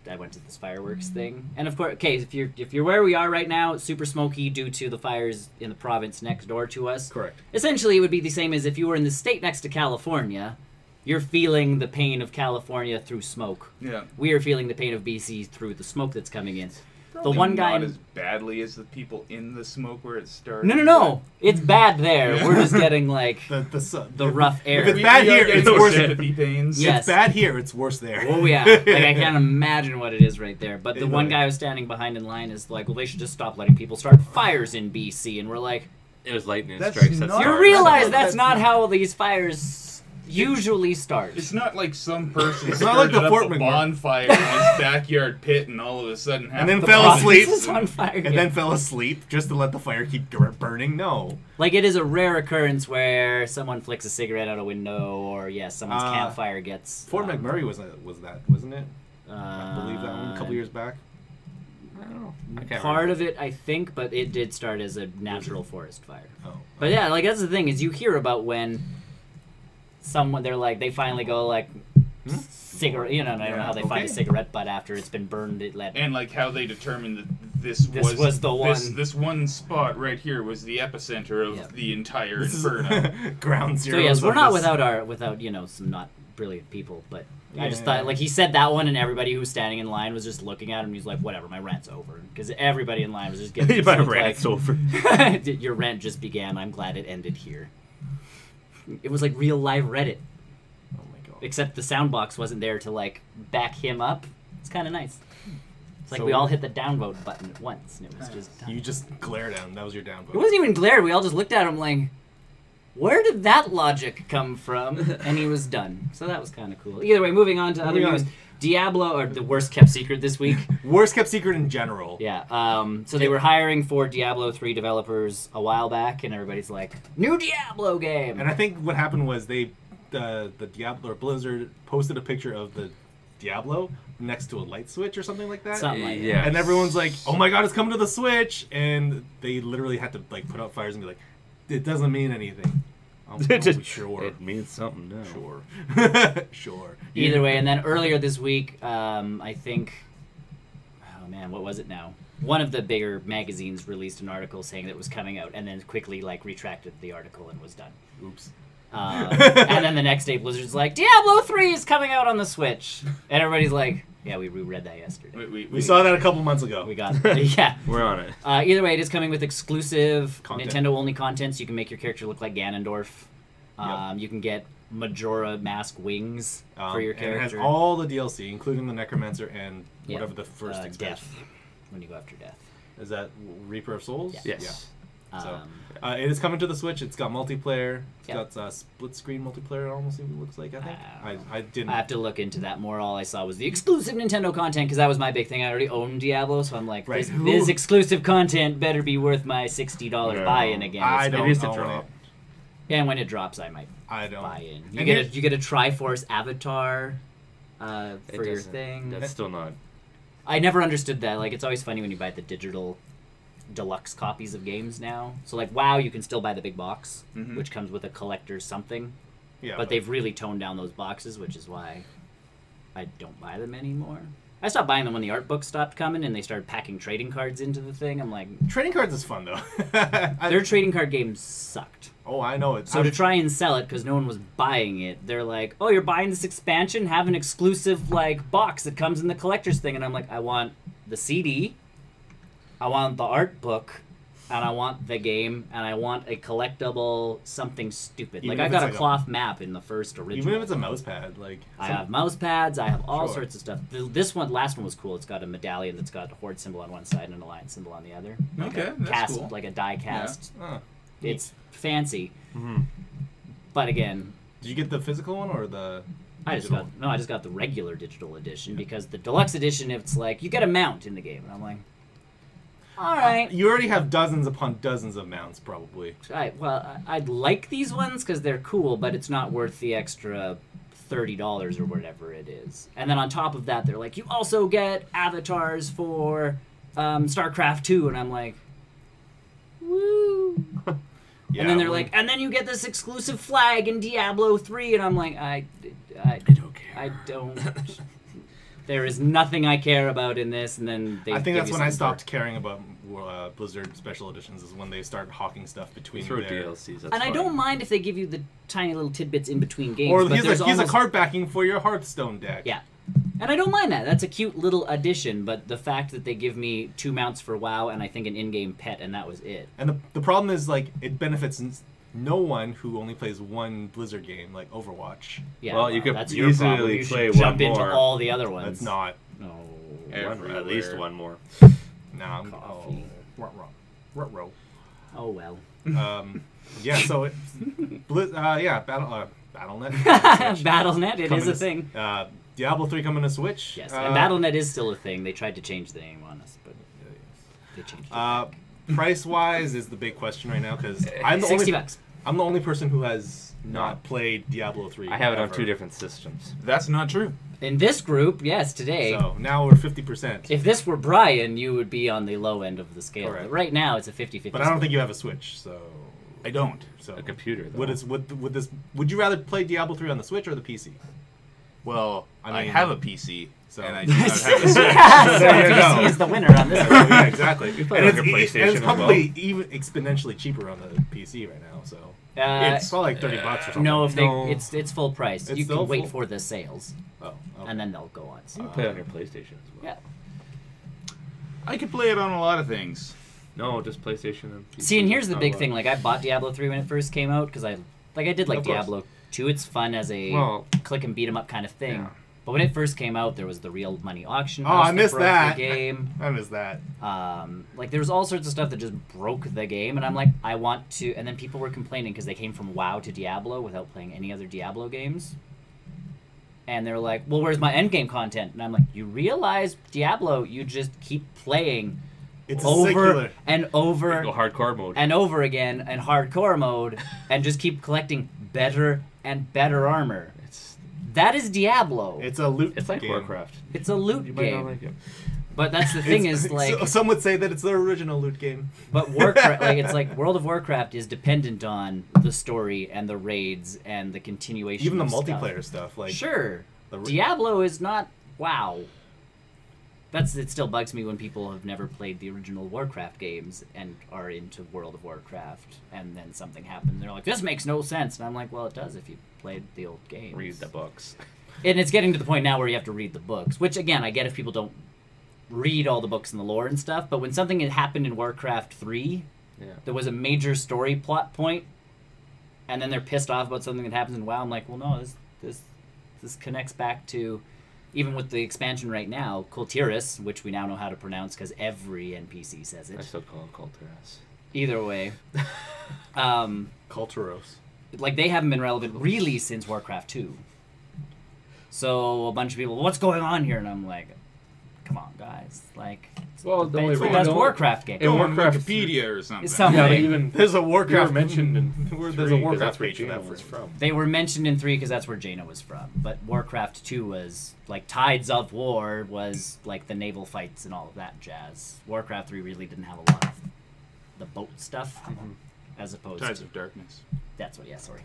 I went to this fireworks thing. And of course, okay, if you're where we are right now, it's super smoky due to the fires in the province next door to us. Correct. Essentially, it would be the same as if you were in the state next to California. You're feeling the pain of California through smoke. Yeah. We are feeling the pain of BC through the smoke that's coming in. Probably the one guy. not as badly as the people in the smoke where it started. No. It's bad there. Yeah. We're just getting like The rough air. If it's bad We are here, getting it's those worse. sympathy pains. Yeah. It's bad here. It's worse there. Oh yeah, like I can't imagine what it is right there. But the It's one like- guy who's standing behind in line is like, well, they should just stop letting people start fires in BC. And we're like, It was lightning That's strikes. not- That's you Sorry. realize That's that's not how these fires usually starts. It's not like some person It's not like the started Fort up a McMurray. bonfire in his backyard pit and all of a sudden half And then the fell box- asleep. This is on fire. And then fell asleep just to let the fire keep burning. No. Like, it is a rare occurrence where someone flicks a cigarette out a window, or someone's campfire gets. Fort McMurray was that, wasn't it? I believe that one a couple years back. I don't know. I can't Part remember. of it, I think, but it did start as a natural forest fire. Oh. But yeah, like that's the thing is you hear about when someone they finally go like cigarette. You know, I don't know how they find a Okay. cigarette butt after it's been burned. It let. And like how they determined that this was the one. This one spot right here was the epicenter of Yep. the entire This is inferno. ground So zero. yes, we're not without some not brilliant people, but I just thought like he said that one, and everybody who was standing in line was just looking at him. He's like, "Whatever, my rant's over," because everybody in line was just giving. My like, rant's over. Your rant just began. I'm glad it ended here. It was like real live Reddit, Oh my god. except the sound box wasn't there to like back him up. It's kind of nice. It's like So- we all hit the downvote button at once, and it was just done. You just glared at him. That was your downvote. It wasn't even glared. We all just looked at him like, where did that logic come from? And he was done. So that was kind of cool. Either way, moving on to other Moving news. on. Diablo, or the worst kept secret this week. Worst kept secret in general. Yeah. So they were hiring for Diablo 3 developers a while back, and everybody's like, new Diablo game. And I think what happened was the Diablo or Blizzard posted a picture of the Diablo next to a light switch or something like that. Something like that. Yeah. And everyone's like, "Oh my god, it's coming to the Switch!" And they literally had to like put out fires and be like, "It doesn't mean anything." Oh, sure. It means something now. Sure. Sure. Either way, and then earlier this week, I think, oh man, what was it now? One of the bigger magazines released an article saying that it was coming out, and then quickly like retracted the article and was done. Oops. And then the next day, Blizzard's like, Diablo 3 is coming out on the Switch, and everybody's like, yeah, we read that yesterday. We saw that a couple months ago. We got yeah. We're on it. Either way, it is coming with exclusive Content. Nintendo-only content, so you can make your character look like Ganondorf. Yep. You can get Majora mask wings for your And it has character. all the DLC, including the Necromancer and Yeah. whatever the first expansion. Death, when you go after Death. Is that Reaper of Souls? Yeah. Yes. So, Um, it is coming to the Switch. It's got multiplayer. It's Yep. got split screen multiplayer. It almost even looks like. I think. I didn't. I have to look into that more. All I saw was the exclusive Nintendo content because that was my big thing. I already own Diablo, so I'm like, Right. this exclusive content better be worth my $60 No. buy-in again. I It's don't It needs to own drop. it. Yeah, and when it drops, I might I don't. buy in. You And get here's- you get a Triforce avatar It for your doesn't- thing. That's still not. I never understood that. Like, it's always funny when you buy the digital deluxe copies of games now. So, like, WoW, you can still buy the big box, Mhm. which comes with a collector's something. Yeah. But they've really toned down those boxes, which is why I don't buy them anymore. I stopped buying them when the art books stopped coming and they started packing trading cards into the thing. I'm like, trading cards is fun though. their trading card games sucked. Oh, I know it. So to try and sell it because no one was buying it, they're like, "Oh, you're buying this expansion? Have an exclusive like box that comes in the collector's thing." And I'm like, "I want the CD, I want the art book, and I want the game, and I want a collectible something stupid." Even Like I if got it's a like a- cloth map in the first original. even if it's a mouse pad, like I have mouse pads. I have all Sure. sorts of stuff. Last one was cool. It's got a medallion that's got a horde symbol on one side and an alliance symbol on the other. Like Okay, a that's cast, cool. like a die cast. Oh. It's fancy, Mm-hmm. but again, Did you get the physical one or the? I just digital? got the regular digital edition because the deluxe edition, it's like you get a mount in the game, and I'm like, all right. You already have dozens upon dozens of mounts, probably. I'd like these ones because they're cool, but it's not worth the extra $30 or whatever it is. And then on top of that, they're like, you also get avatars for StarCraft 2, and I'm like, woo. Yeah, And then they're well, like, and then you get this exclusive flag in Diablo 3, and I'm like, I don't care. I don't. There is nothing I care about in this, and then they. I think give that's you when I something stopped caring about Blizzard special editions. Is when they start hawking stuff between Throw their... DLCs. That's And I fine. don't mind if they give you the tiny little tidbits in between games. Or but here's there's a card backing for your Hearthstone deck. Yeah. And I don't mind that. That's a cute little addition, but the fact that they give me 2 mounts for WoW and I think an in-game pet, and that was it. And the problem is, like, it benefits no one who only plays one Blizzard game, like Overwatch. Yeah, Well, you could that's your easily problem. You should play jump one into more. all the other ones. That's not. No. One, at least Everywhere. one more. Nah, Coffee. Ruh-roh. Oh, well. Yeah, so it, Battle BattleNet. BattleNet, it Coming is a to- thing. Diablo 3 coming to Switch. Yes, and BattleNet is still a thing. They tried to change the name on us, but they changed it. Price-wise is the big question right now because I'm the $60. I'm the only person who has not played Diablo 3. I have it on ever. 2 different systems. That's not true. In this group, yes, today. So now we're 50%. If this were Brian, you would be on the low end of the scale. Correct. But right now, it's a 50-50. But I don't think you have a Switch, so I don't. so A computer, though. would you rather play Diablo 3 on the Switch or the PC? Well, I I mean- have a PC, So- and I do not have a Switch. so There you PC go. is the winner on this one. Yeah, exactly. play And it on your PlayStation it's as probably even exponentially cheaper on the PC right now. So it's probably like $30 or something. No, if they, No. it's full price. It's You still can wait full? for the sales, Oh, okay. and then they'll go on sale. You can play it on your PlayStation as well. Yeah. I could play it on a lot of things. No, just PlayStation and PC. See, and here's the Not big a thing. lot. Like, I bought Diablo 3 when it first came out because I did like Of course. Diablo 2. It's fun as a Well, click and beat 'em up kind of thing. yeah. But when it first came out, there was the real money auction Oh, house I missed broke that. the game. I missed that. Like there was all sorts of stuff that just broke the game, and I'm like, I want to. And then people were complaining because they came from WoW to Diablo without playing any other Diablo games. And they're like, well, where's my endgame content? And I'm like, you realize Diablo, you just keep playing It's over secular. and over Go hardcore mode. and over again in hardcore mode, and just keep collecting better and better armor. That is Diablo. It's a loot. It's like game. Warcraft. It's a loot You might game. not like it. But that's the thing It's- is like, some would say that it's the original loot game. but Warcraft, like it's like World of Warcraft is dependent on the story and the raids and the continuation. Even the of multiplayer stuff, like Sure, the- Diablo is not WoW. It still bugs me when people have never played the original Warcraft games and are into World of Warcraft, and then something happens. And they're like, "This makes no sense," and I'm like, "Well, it does if you played the old games." Read the books. And it's getting to the point now where you have to read the books, which again, I get if people don't read all the books and the lore and stuff. But when something had happened in Warcraft 3, Yeah. there was a major story plot point, and then they're pissed off about something that happens in WoW. I'm like, well, no, this connects back to. Even with the expansion right now, Kultiris, which we now know how to pronounce because every NPC says I it. still call it Culturas. Either way, Culturos. like they haven't been relevant really since Warcraft 2. So a bunch of people, what's going on here? And I'm like, come on, guys, like, Well, the only it's the reason- best Warcraft game. In Go on Warcraft Wikipedia or something. Something. Yeah, but even There's a you were Warcraft mentioned in there's 3, a 'cause Warcraft that's where page for Jaina that was word. from. They were mentioned in 3 because that's where Jaina was from. But Warcraft 2 was, like, Tides of War was, like, the naval fights and all of that jazz. Warcraft 3 really didn't have a lot of the boat stuff, as opposed Tides to... of Darkness. That's what, yeah, sorry.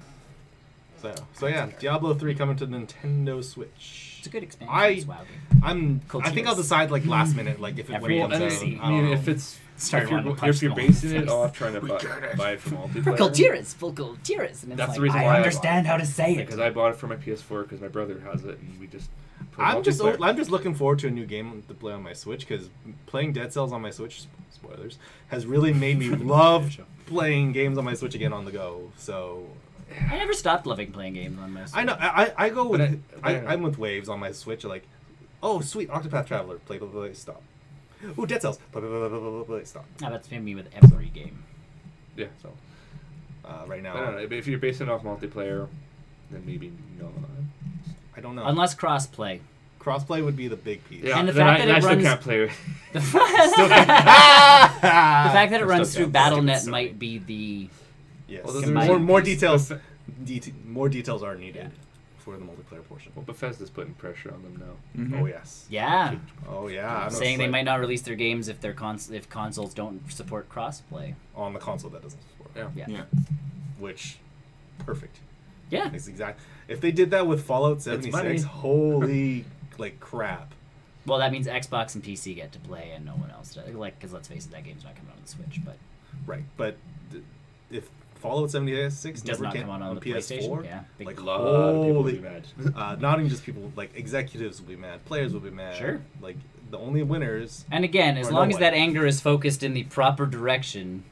So yeah, Diablo 3 coming to Nintendo Switch. It's a good expansion. I- It's a WoW game. I think I'll decide like last minute, like if it when it Everyone comes out. can see. I don't know. if it's Started if you're, wanting to punch if you're them all in the basing it face. off trying to buy it from multiplayer. Full Kultiris. And it's That's like, the reason I why I understand how to say it. because I bought it for my PS4 because my brother has it and we just. play I'm just multiplayer. looking forward to a new game to play on my Switch because playing Dead Cells on my Switch, spoilers, has really made me love playing games on my Switch again on the go. So I never stopped loving playing games on my Switch. I know I go with But I'm with waves on my Switch. Like, oh sweet, Octopath Traveler, play, stop. Ooh, Dead Cells, play, stop. Oh, that's been me with every game. Yeah, so Right now, I don't know. If you're basing it off multiplayer, then maybe no. I don't know. Unless crossplay. Crossplay would be the big piece. Yeah, And the then fact that it I still runs- can't play it. The Still fact that it I runs still through can't. BattleNet Stupid might be the... Yes. Although there's more details. More details are needed for the multiplayer portion. Well, Bethesda's putting pressure on them now. Mhm. Oh yes. Yeah. Oh yeah. I'm Saying they like, might not release their games if their if consoles don't support crossplay. on the console that doesn't support. Yeah. Yeah. Yeah. Which, perfect. Yeah. It's exact. If they did that with Fallout 76, money. holy like crap. Well, that means Xbox and PC get to play and no one else does. Like, because let's face it, that game's not coming out on the Switch, but Right, but if Fallout 76 it does never not came come out on the PS4, PlayStation. Yeah. Big like A lot of people will holy, be mad. not even just people, like executives will be mad, players will be mad. Sure. Like the only winners. And again, as Or long no as that one. anger is focused in the proper direction,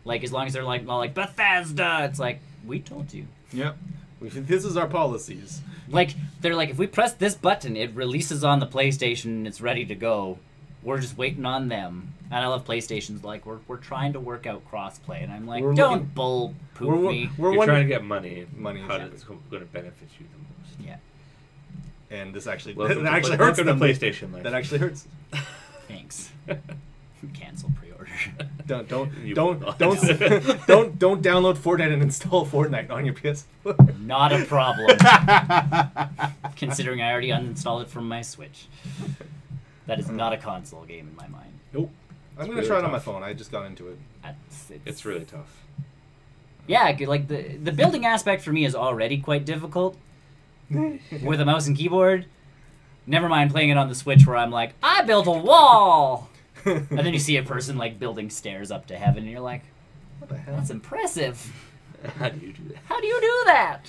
like as long as they're like, all like Bethesda, it's like, we told you. Yep. This is our policies. Like, they're like, if we press this button, it releases on the PlayStation and it's ready to go. we're just waiting on them. And I love PlayStation's like, we're trying to work out crossplay. And I'm like, We're don't looking- bull poop we're- me. We're You're one- trying to get money. Money, How exactly. it's going to benefit you the most. Yeah, And this actually Welcome that to actually play- hurts welcome them. to PlayStation Life. That actually hurts. thanks. Cancel pre-order. Don't You don't will not. don't don't download Fortnite and install Fortnite on your PS. Not a problem. Considering I already uninstalled it from my Switch. That is not a console game in my mind. Nope. I'm gonna really try it on my tough. phone. I just got into it. It's really tough. Yeah, like the building aspect for me is already quite difficult with a mouse and keyboard. Never mind playing it on the Switch where I'm like, I built a wall, and then you see a person like building stairs up to heaven, and you're like, What the hell? that's impressive. How do you do that? How do you do that?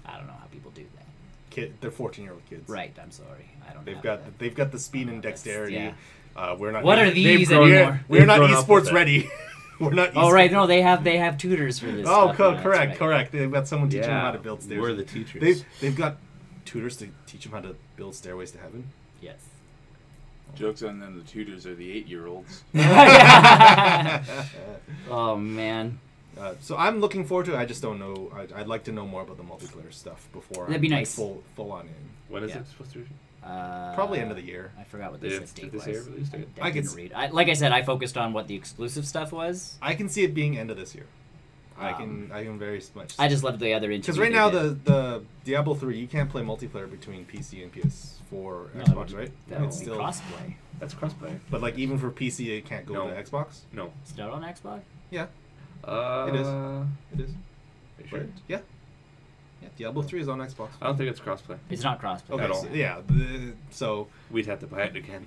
I don't know how people do that. They're 14-year-old kids. Right, I'm sorry. I don't. They've have got that. they've got the speed and That's- dexterity. yeah. We're not. What are they've these grown- anymore? We're They've not grown up with esports it. ready. We're not. Oh right, no, they have tutors for this. Oh, stuff now, that's correct, right. correct. They've got someone teaching them how to build stairs. We're the teachers. They've got tutors to teach them how to build stairways to heaven. Yes. Joke's on them. The tutors are the 8-year-olds. Oh man, So I'm looking forward to it. I just don't know. I'd like to know more about the multiplayer stuff before That'd I'm be like, nice. full on in. When is Yeah. it supposed to? Probably end of the year. I forgot what Did this it- date did was. they say a release date? I I could didn't s- read. Like I said, I focused on what the exclusive stuff was. I can see it being end of this year. I Um, can very much. I just loved the other interview. because right they now did. the Diablo 3 you can't play multiplayer between PC and PS4 No, Xbox, right? that would It's be still, crossplay. That's crossplay. but like even for PC it can't go No. to Xbox. No. Is that on Xbox? Yeah, It is. it is. You sure? But, yeah, Diablo 3 is on Xbox. I don't think it's crossplay. It's not crossplay. Okay, At all. so, yeah. So We'd have to buy it again.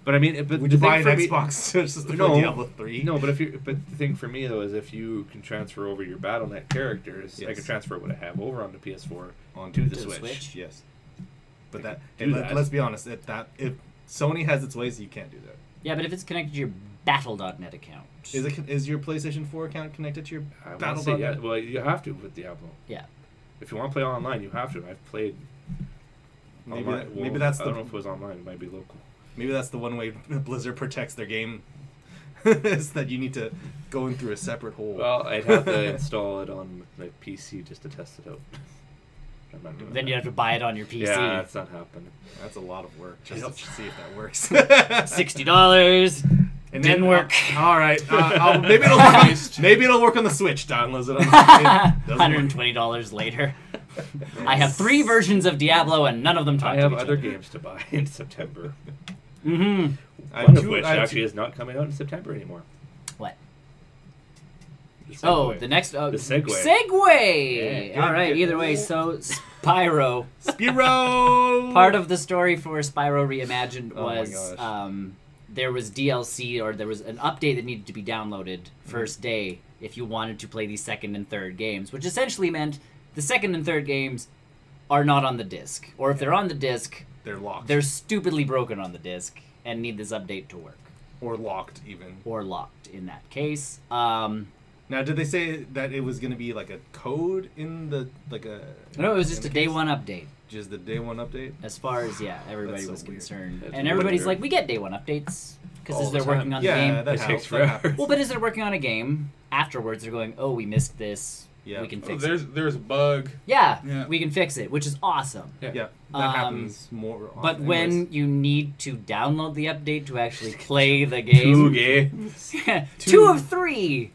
But I mean, but would the you buy thing an for me- Xbox just to No. play Diablo 3? No, but the thing for me though is if you can transfer over your BattleNet characters, I Yes. can transfer what I have over onto PS4 onto to the the Switch. Switch. Yes, but I that, could do and that. let's be honest. If Sony has its ways, you can't do that. Yeah, but if it's connected to your Battle.net account. Is your PlayStation 4 account connected to your I want to Battle? say yeah. Well, you have to with Diablo. Yeah. If you want to play online, you have to. I've played. Maybe online. that- maybe that's I the- don't know if it was online. It might be local. Maybe that's the one way Blizzard protects their game. Is that you need to go in through a separate hole. Well, I'd have to install it on my PC just to test it out. I'm not doing Then that. you have to buy it on your PC. Yeah, that's not happening. That's a lot of work just Yep. to see if that works. $60. And Didn't then, work. All right, maybe it'll work. Maybe it'll work on the Switch. Downloads it on the Switch. $120 later. I have 3 versions of Diablo and none of them talk I to have each other other. games to buy in September. Mm-hmm. I have One of two- which I have actually two- is not coming out in September anymore. What? The Oh, Segway. the next... The Segway. Segway! Yeah, All right, good. either way, so Spyro. Spyro. Part of the story for Spyro Reimagined Oh my was gosh. there was DLC or there was an update that needed to be downloaded first day if you wanted to play the second and third games, which essentially meant the second and third games are not on the disc. Or if they're on the disc, They're locked. they're stupidly broken on the disc and need this update to work. or locked even. Or locked in that case. Now, did they say that it was going to be like a code in the No, it was just in a the day case? one update. Just the day one update. As far as, everybody so was weird. concerned. That's And everybody's weird. like, we get day one updates. Because All as the they're working time. on the Yeah, game. that It helps. takes That forever. happens. Well, but as they're working on a game, afterwards they're going, oh, we missed this. Yeah. We can Oh, fix it. there's a bug. Yeah, Yeah. we can fix it, which is awesome. Yeah, that Um, happens more. Often. But when Anyways. you need to download the update to actually play the game, 2 games. two of 3.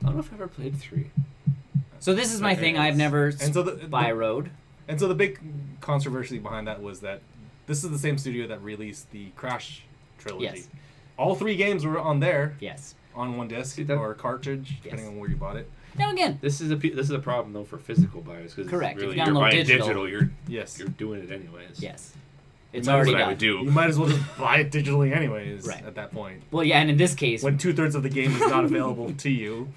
I don't know if I ever played 3. So this is my thing. I've never And so the Spyro'd. And so the big controversy behind that was that this is the same studio that released the Crash trilogy. Yes. All 3 games were on there Yes. on one disc See, that- or cartridge, depending Yes. on where you bought it. Now again, This is a problem though for physical buyers because Correct. If Really, you you're download buying digital- Yes. you're doing it anyways. yes, it's might as already That's what I done. would do. You might as well just buy it digitally anyways Right. at that point. Well, yeah, and in this case, When 2/3 of the game is not available to you.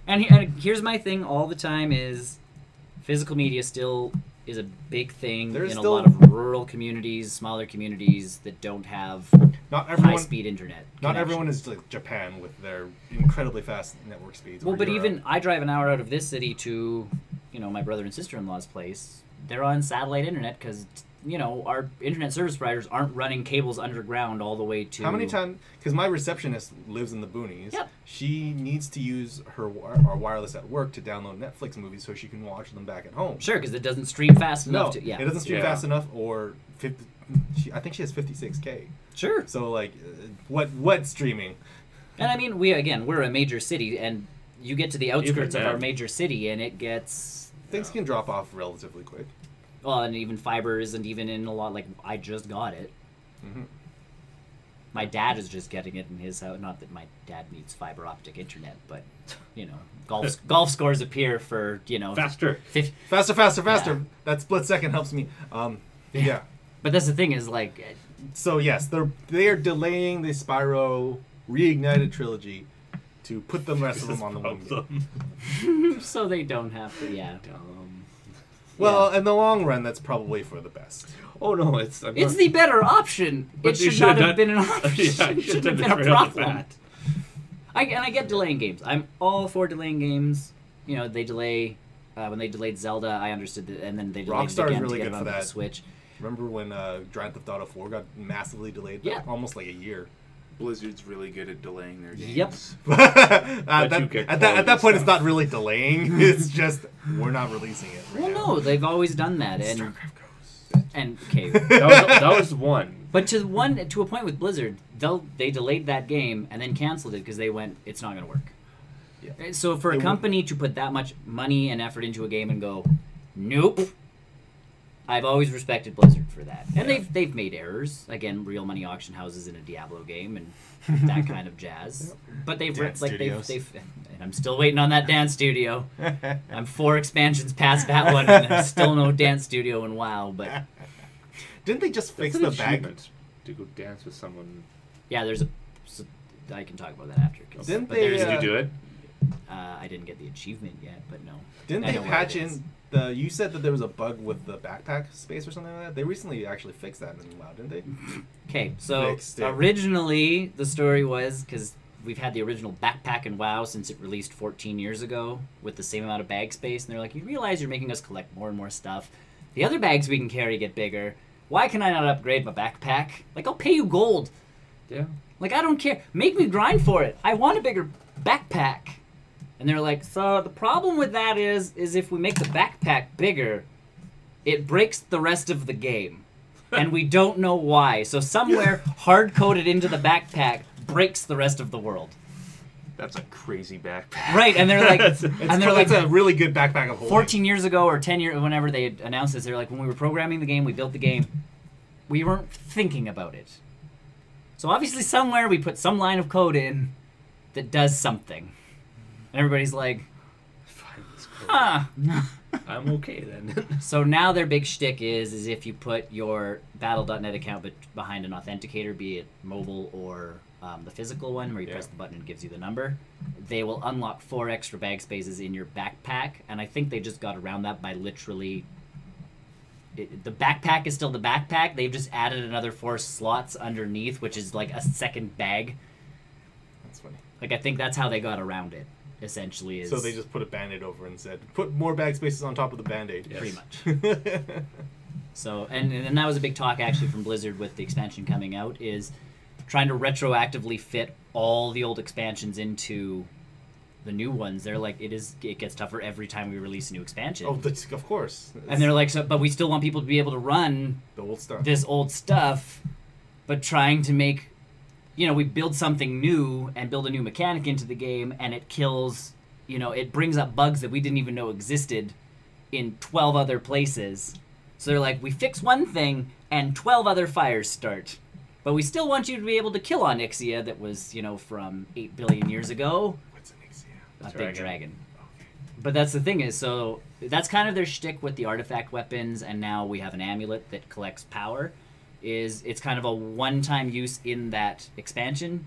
and here's my thing all the time is physical media still is a big thing There's in a still- lot of rural communities, smaller communities that don't have Not everyone high-speed internet. Not connection. everyone is like Japan with their incredibly fast network speeds. Well, or but Europe. even I drive an hour out of this city to, my brother and sister-in-law's place. They're on satellite internet because our internet service providers aren't running cables underground all the way to. How many times? Because my receptionist lives in the boonies. Yep. She needs to use our wireless at work to download Netflix movies so she can watch them back at home. Sure, because it doesn't stream fast No, enough to. Yeah. it doesn't stream Yeah. fast enough, or 50. I think she has 56K. Sure. So like, what streaming? And I mean, we're a major city, and you get to the outskirts of then. our major city, and it gets. Things can drop off relatively quick. Well, and even fiber isn't even in a lot. Like, I just got it. Mm-hmm. My dad is just getting it in his house. Not that my dad needs fiber optic internet, but, golf scores appear for, Faster. Faster. Yeah. That split second helps me. Yeah. But that's the thing is, like, So yes, they are delaying the Spyro Reignited trilogy to put the rest of them on the movie. so they don't have to, yeah. Well, in the long run, that's probably for the best. Oh no, it's the better option. But It you should not should have been an option. Yeah, it you should have shouldn't been have a derailed problem. that. I get delaying games. I'm all for delaying games. They delay. When they delayed Zelda, I understood that, and then they delayed it Rockstar is again really to get good it for on the that. Switch. Remember when Grand Theft Auto 4 got massively delayed? Yeah. Almost like a year. Blizzard's really good at delaying their games. Yep. At you get that point, quality it's not really delaying. It's just we're not releasing it. Right Well, now. no, they've always done that, and StarCraft goes. okay, that was one. but to a point with Blizzard, they delayed that game and then canceled it because they went, it's not going to work. Yeah. So for a It company to put that much money and effort into a game and go, nope. I've always respected Blizzard for that, and they've made errors. Again, real money auction houses in a Diablo game and that kind of jazz. But they've Dance Studios. they've and I'm still waiting on that dance studio. I'm 4 expansions past that one, and there's still no dance studio in WoW. But Didn't they just fix That's the an bag? achievement to go dance with someone. yeah, there's I can talk about that after. Didn't but they, there's Did you do it? I didn't get the achievement yet, but no. Didn't I they know what patch it is. in you said that there was a bug with the backpack space or something like that? They recently actually fixed that in WoW, didn't they? Okay, so Fixed it. originally the story was, because we've had the original backpack in WoW since it released 14 years ago with the same amount of bag space, and they're like, you realize you're making us collect more and more stuff. The other bags we can carry get bigger. Why can I not upgrade my backpack? Like, I'll pay you gold. Yeah. Like, I don't care. Make me grind for it. I want a bigger backpack. And they're like, so the problem with that is if we make the backpack bigger, it breaks the rest of the game. And we don't know why. So somewhere hard-coded into the backpack breaks the rest of the world. That's a crazy backpack. Right, and they're like, It's a really good backpack of holding. 14 years ago or 10 years, whenever they announced this, they're like, when we were programming the game, we built the game, we weren't thinking about it. So obviously somewhere we put some line of code in that does something. And everybody's like, Fine, let's go. huh. I'm okay then. So now their big shtick is if you put your Battle.net account behind an authenticator, be it mobile or the physical one, where you press the button and it gives you the number, they will unlock 4 extra bag spaces in your backpack. And I think they just got around that by literally... the backpack is still the backpack. They've just added another 4 slots underneath, which is like a second bag. That's funny. Like, I think that's how they got around it, essentially. So they just put a Band-Aid over and said, put more bag spaces on top of the Band-Aid. Yes. Pretty much. So, and that was a big talk, actually, from Blizzard with the expansion coming out, is trying to retroactively fit all the old expansions into the new ones. They're like, it gets tougher every time we release a new expansion. Oh, of course. And they're like, so, but we still want people to be able to run the old stuff. this old stuff, but trying to make, we build something new and build a new mechanic into the game, and it kills, it brings up bugs that we didn't even know existed in 12 other places. So they're like, we fix one thing, and 12 other fires start. But we still want you to be able to kill Onyxia that was, from 8 billion years ago. What's an Ixia? A big dragon. But that's the thing is, so that's kind of their shtick with the artifact weapons, and now we have an amulet that collects power. It's kind of a one-time use in that expansion,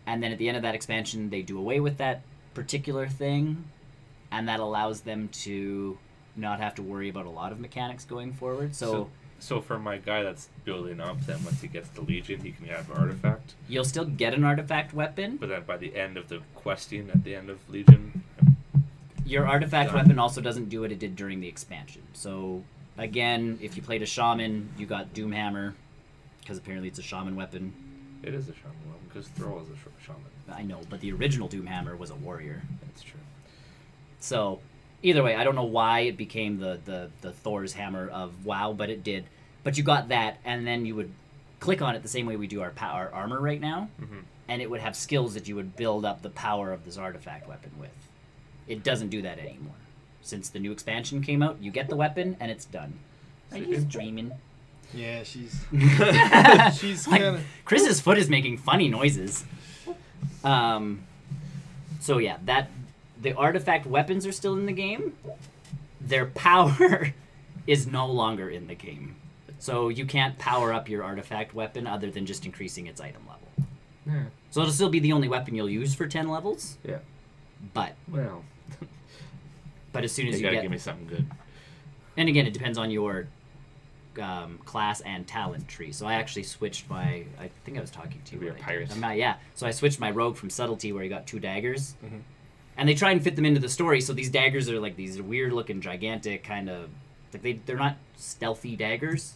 and then at the end of that expansion, they do away with that particular thing, and that allows them to not have to worry about a lot of mechanics going forward. So for my guy that's building up, then once he gets the Legion, he can have an artifact. you'll still get an artifact weapon. But then by the end of the questing, at the end of Legion, Your artifact Done. weapon also doesn't do what it did during the expansion. So Again, if you played a shaman, you got Doomhammer, because apparently it's a shaman weapon. It is a shaman weapon, because Throw is a shaman. I know, but the original Doomhammer was a warrior. That's true. So, either way, I don't know why it became the Thor's hammer of WoW, but it did. But you got that, and then you would click on it the same way we do our armor right now, and it would have skills that you would build up the power of this artifact weapon with. It doesn't do that anymore. Since the new expansion came out, you get the weapon, and it's done. He's dreaming. Yeah, she's Like, kind of. Chris's foot is making funny noises. So yeah, the artifact weapons are still in the game. Their power is no longer in the game. So you can't power up your artifact weapon other than just increasing its item level. Yeah. So it'll still be the only weapon you'll use for 10 levels. Yeah. But as soon as you you gotta get... give me something good. And again, it depends on your class and talent tree. So I actually switched my... I think I was talking to you. You're a pirate. Yeah. So I switched my rogue from subtlety where he got 2 daggers. And they try and fit them into the story. So these daggers are like these weird-looking, gigantic kind of... Like they're not stealthy daggers,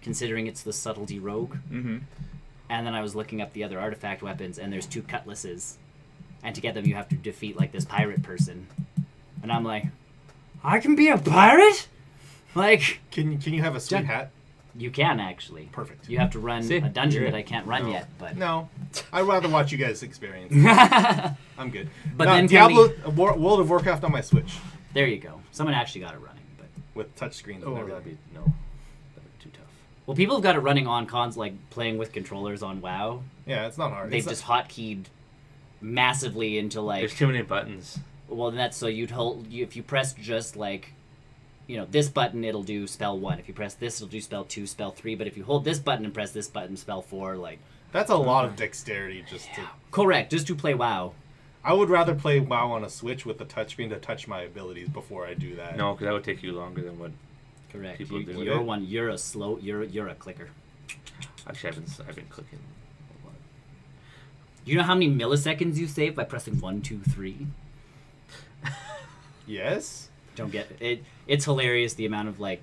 considering it's the subtlety rogue. And then I was looking up the other artifact weapons, and there's 2 cutlasses. And to get them, you have to defeat, like, this pirate person. And I'm like, I can be a pirate? Like... Can you have a sweet hat? You can, actually. Perfect. You have to run a dungeon that I can't run yet, but... No. I'd rather watch you guys experience. I'm good. But no, then Diablo, World of Warcraft on my Switch. There you go. Someone actually got it running, but... With touchscreens Oh, and everything. that'd be too tough. Well, people have got it running on cons, like, playing with controllers on WoW. Yeah, it's not hard. They've just hotkeyed massively into, like... There's too many buttons. Well, then that's so you'd hold... if you press just, like... You know, this button, it'll do spell 1. If you press this, it'll do spell 2, spell 3. But if you hold this button and press this button, spell 4, like... That's a lot of dexterity just to... Correct, just to play WoW. I would rather play WoW on a Switch with the touchscreen to touch my abilities before I do that. No, because that would take you longer than what Correct. people do. You're a slow... You're a clicker. Actually, I've been clicking a lot. You know how many milliseconds you save by pressing 1, 2, 3? Yes? Don't get it. It's hilarious the amount of like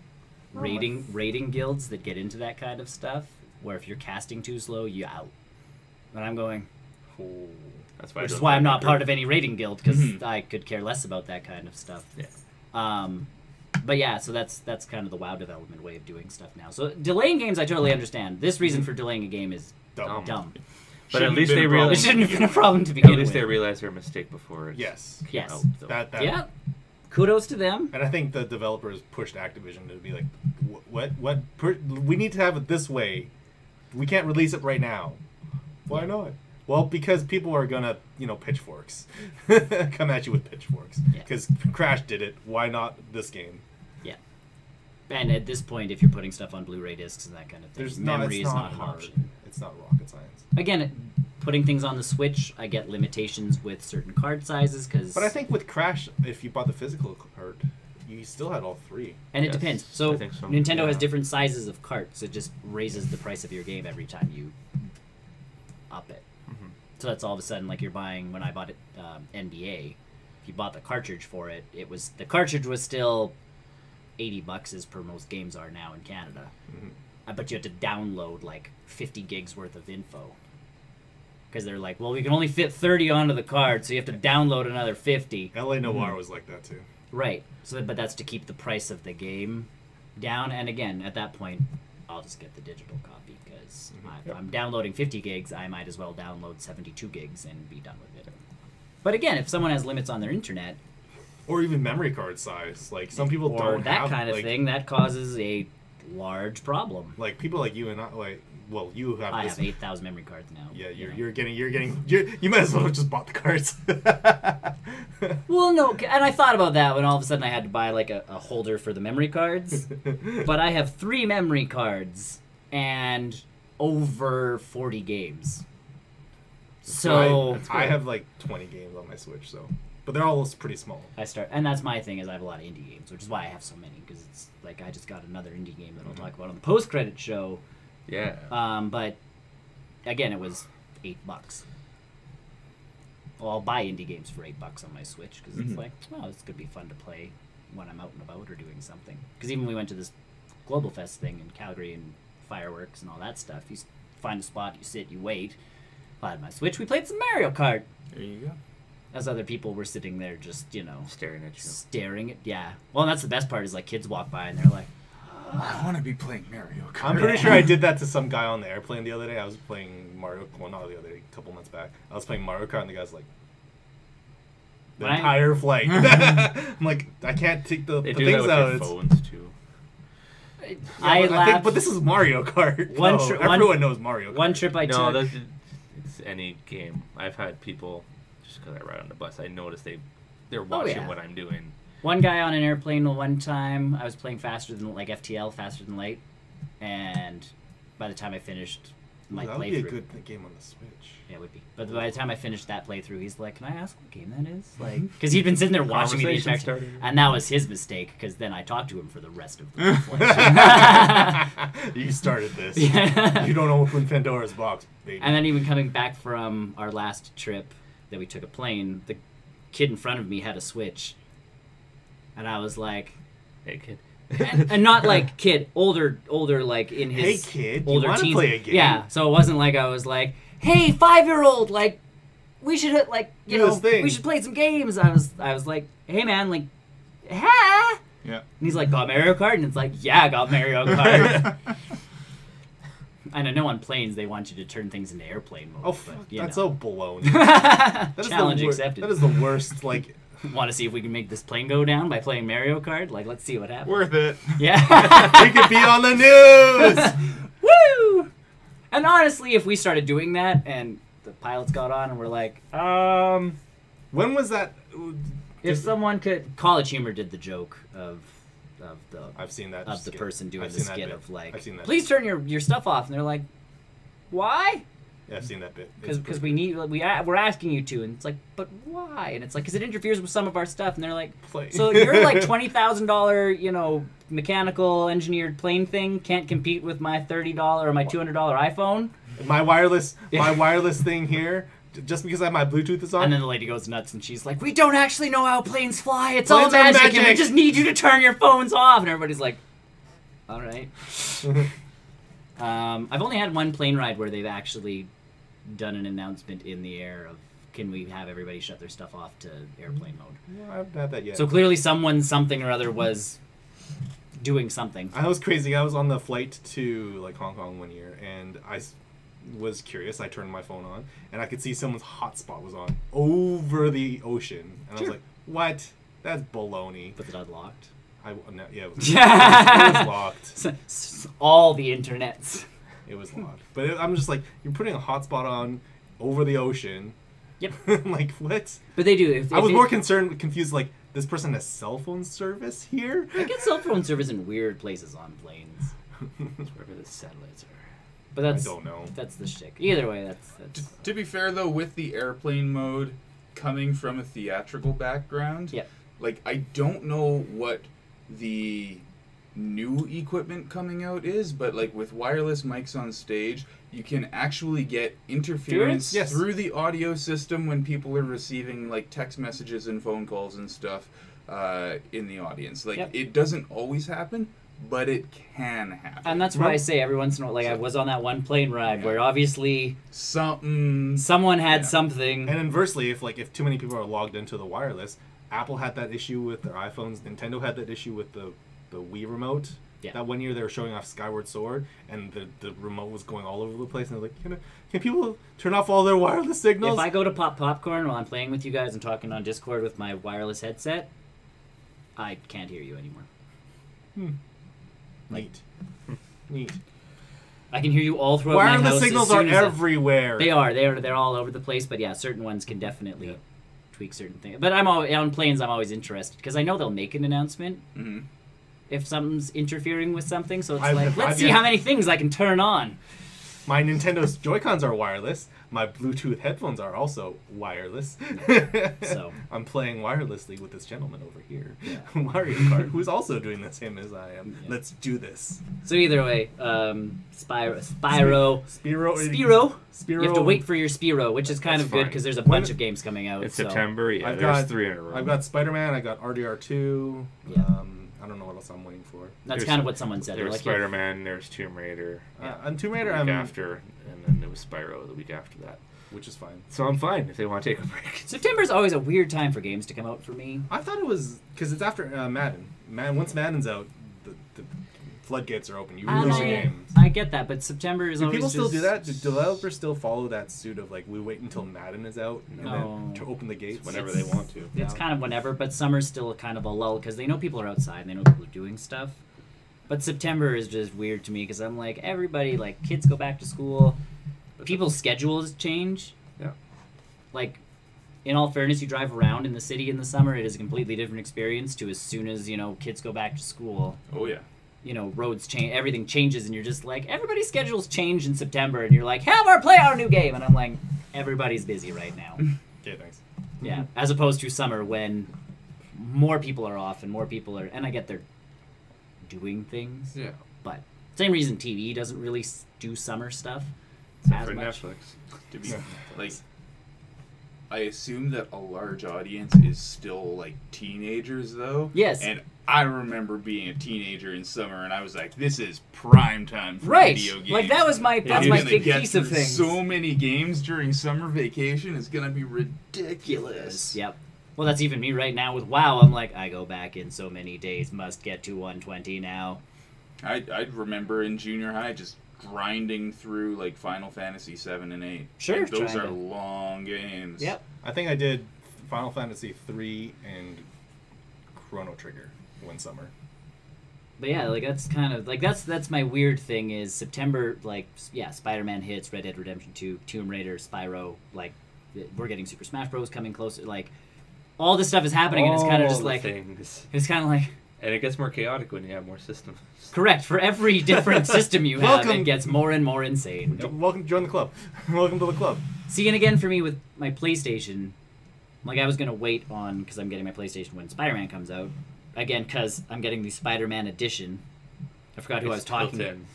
rating guilds that get into that kind of stuff. Where if you're casting too slow, you out. And I'm going. Oh, that's why. Which is why I'm not part of any rating guild because I could care less about that kind of stuff. Yeah. But yeah, so that's kind of the WoW development way of doing stuff now. So delaying games, I totally understand. This reason for delaying a game is dumb. But at Shouldn't least have they been a problem. It realized. shouldn't have been a problem to begin At least with. they realized their mistake before it Yes. came Yes. out. So. That Yeah. Kudos to them. And I think the developers pushed Activision to be like, we need to have it this way. We can't release it right now. Why not? Well, because people are gonna, pitchforks. Come at you with pitchforks. Yeah. Because Crash did it. Why not this game? Yeah. And at this point, if you're putting stuff on Blu-ray discs and that kind of thing, memory is not an hard. option. It's not rocket science. Again, putting things on the Switch, I get limitations with certain card sizes because. But I think with Crash, if you bought the physical card, you still had all 3. And it Yes, depends. So, I think so. Nintendo has Yeah. different sizes of carts. It just raises the price of your game every time you up it. So that's all of a sudden like you're buying. When I bought it, NBA, if you bought the cartridge for it, the cartridge was still $80 as per most games are now in Canada. But you had to download like 50 gigs worth of info. Because they're like, well, we can only fit 30 onto the card, so you have to download another 50. LA Noire was like that too. Right. So, but that's to keep the price of the game down. And again, at that point, I'll just get the digital copy because if I'm downloading 50 gigs, I might as well download 72 gigs and be done with it. But again, if someone has limits on their internet, Or even memory card size. Like some people or don't that have kind of like, thing, that causes a large problem. Like people like you and I, you have I this. have 8,000 memory cards now. Yeah, you know. you're getting you might as well have just bought the cards. Well, no, and I thought about that when all of a sudden I had to buy like a holder for the memory cards. But I have 3 memory cards and over 40 games. So I have like 20 games on my Switch, but they're all pretty small. and that's my thing is I have a lot of indie games, which is why I have so many because it's like I just got another indie game that I'll talk about on the post-credit show. Yeah. But again, it was $8. Well, I'll buy indie games for $8 on my Switch because it's like, oh, this could be fun to play. when I'm out and about or doing something. Because even when we went to this Global Fest thing in Calgary and fireworks and all that stuff, you find a spot, you sit, you wait. I had my Switch, we played some Mario Kart. There you go. As other people were sitting there just, Staring at you. staring at, yeah. Well, and that's the best part is like kids walk by and they're like, I want to be playing Mario Kart. I'm pretty sure I did that to some guy on the airplane the other day. I was playing Mario. Well, not the other day, a couple months back. I was playing Mario Kart, and the guy's like, the When I- entire flight. I'm like, I can't take the They do things that with out. your It's- phones too. I laughed. but this is Mario Kart. One No, tri- everyone knows Mario Kart. One trip I No, took. it's any game. I've had people just because I ride on the bus. I notice they're watching yeah. what I'm doing. One guy on an airplane one time, I was playing faster than FTL, faster than light, and by the time I finished my that would playthrough, be a good game on the Switch. yeah, it would be. But by the time I finished that playthrough, he's like, "Can I ask what game that is?" Like, because he'd been sitting there watching me the Conversation entire time, started. and that was his mistake. Because then I talked to him for the rest of the flight. You started this. Yeah. You don't open Pandora's box, baby. And then even coming back from our last trip that we took a plane, the kid in front of me had a Switch. And I was like, Hey kid. and not like kid, older, like in his Hey, kid, you older wanna teens. play a game? Yeah, so it wasn't like I was like, hey, 5-year-old, like, we should Do this thing. we should play some games. I was like, hey man, like, ha. Yeah. And he's like, got Mario Kart, and it's like, yeah, I got Mario Kart. And I know on planes they want you to turn things into airplane mode. Oh, but, fuck, you that's know. so baloney. That is Challenge the accepted. That is the worst, like... Want to see if we can make this plane go down by playing Mario Kart? Like, let's see what happens. Worth it. Yeah. we could be on the news! Woo! And honestly, if we started doing that and the pilots got on and we're like, When was that? if someone could, College Humor did the joke of the I've seen that. of the skit. person doing I've the seen that skit bit. of like, I've seen that. please turn your stuff off, and they're like, why? Yeah, I've seen that bit. It's Because pretty we're asking you to, and it's like, but why? And it's like, because it interferes with some of our stuff, and they're like, Play. so your like $20,000 mechanical engineered plane thing can't compete with my $30 or my $200 iPhone. my wireless thing here. Just because I have my Bluetooth is on. And then the lady goes nuts, and she's like, we don't actually know how planes fly. It's all Planes are magic, and we magic." just need you to turn your phones off. And everybody's like, all right. I've only had one plane ride where they've actually done an announcement in the air of, can we have everybody shut their stuff off to airplane mode? No, I haven't had that yet. So clearly something or other was doing something. I was crazy. I was on the flight to like Hong Kong one year, and I was curious. I turned my phone on, and I could see someone's hotspot was on over the ocean, and I was like, "What? That's baloney." Was it unlocked? No, yeah, it was locked. All the internets. It was locked. But I'm just like, you're putting a hotspot on over the ocean. Yep. I'm like, what? But they do. I was more confused. Like, this person has cell phone service here. I get cell phone service in weird places on planes. It's wherever the satellites are. But that's I don't know. That's the shtick. Either way, that's To be fair, though, with the airplane mode coming from a theatrical background, Yep. like, I don't know what the new equipment coming out is, but, like, with wireless mics on stage, you can actually get interference Yes. through the audio system when people are receiving, like, text messages and phone calls and stuff in the audience. Like, Yep. it doesn't always happen, but it can happen. And that's why I say every once in a while, like I was on that one plane ride where obviously someone had something. And inversely, if too many people are logged into the wireless, Apple had that issue with their iPhones. Nintendo had that issue with the Wii remote. Yeah. That one year they were showing off Skyward Sword, and the remote was going all over the place. And they're like, can people turn off all their wireless signals? If I go to pop popcorn while I'm playing with you guys and talking on Discord with my wireless headset, I can't hear you anymore. Neat. I can hear you all throughout my house. Wireless signals are as everywhere. They are. They're all over the place. But yeah, certain ones can definitely tweak certain things. But on planes. I'm always interested because I know they'll make an announcement if something's interfering with something. So it's let's see how many things I can turn on. My Nintendo's Joy-Cons are wireless. My Bluetooth headphones are also wireless. So I'm playing wirelessly with this gentleman over here, Yeah. Mario Kart, who's also doing the same as I am. Yeah. Let's do this. So either way, Spyro. Spyro. You have to wait for your Spyro, which is kind That's of good fine. because there's a bunch of games coming out. In so. September, yeah, I've there's got- 3 in a row. I've got Spider-Man. I got RDR2. Yeah. I don't know what else I'm waiting for. That's There's- kind of what someone said. They're There's like, yeah, Spider-Man, there's Tomb Raider. On Tomb The Raider, week after, and then there was Spyro the week after that. which is fine. So I'm fine if they want to take a break. September's always a weird time for games to come out for me. I thought it was because it's after Madden. Once Madden's out, the floodgates are open. You release your games. I get that, but September is Do always people still just... do that? Do developers still follow that suit of like we wait until Madden is out and No. then to open the gates? Whenever they want to. It's Yeah. kind of whenever, but summer's still kind of a lull because they know people are outside and they know people are doing stuff. But September is just weird to me because I'm like, everybody, like, kids go back to school, people's schedules change. Yeah. Like, in all fairness, you drive around in the city in the summer, it is a completely different experience to as soon as, you know, kids go back to school. Oh yeah. You know, roads change, everything changes, and you're just like, everybody's schedules change in September, and you're like, play our new game, and I'm like, everybody's busy right now. Okay, thanks. Yeah, as opposed to summer when more people are off and more people are, and I get they're doing things, Yeah. but same reason TV doesn't really do summer stuff Except as for much. Netflix. To be Yeah. like, I assume that a large audience is still like teenagers though. Yes. And I remember being a teenager in summer, and I was like, "This is prime time for Right, video games." like that was my that's I'm my gonna big get piece of through things. So many games during summer vacation, it's gonna be ridiculous. Yep. Well, that's even me right now with WoW. I'm like, I go back in so many days, must get to 120 now. I'd remember in junior high just grinding through like Final Fantasy 7 and 8. Sure, Like, those trying are to- long games. Yep. I think I did Final Fantasy 3 and Chrono Trigger one summer. But yeah, like that's kind of like that's my weird thing is September, like, yeah, Spider-Man hits, Red Dead Redemption 2, Tomb Raider, Spyro, like we're getting Super Smash Bros coming closer, like all this stuff is happening, and it's kind of just All the like things. it's kind of like And it gets more chaotic when you have more systems. correct for every different system you have, Welcome. it gets more and more insane. Welcome, join the club. Welcome to the club. See, and again for me with my PlayStation, like I was gonna wait on because I'm getting my PlayStation when Spider-Man comes out. Again, because I'm getting the Spider-Man edition. I forgot who I was It's built talking to. in.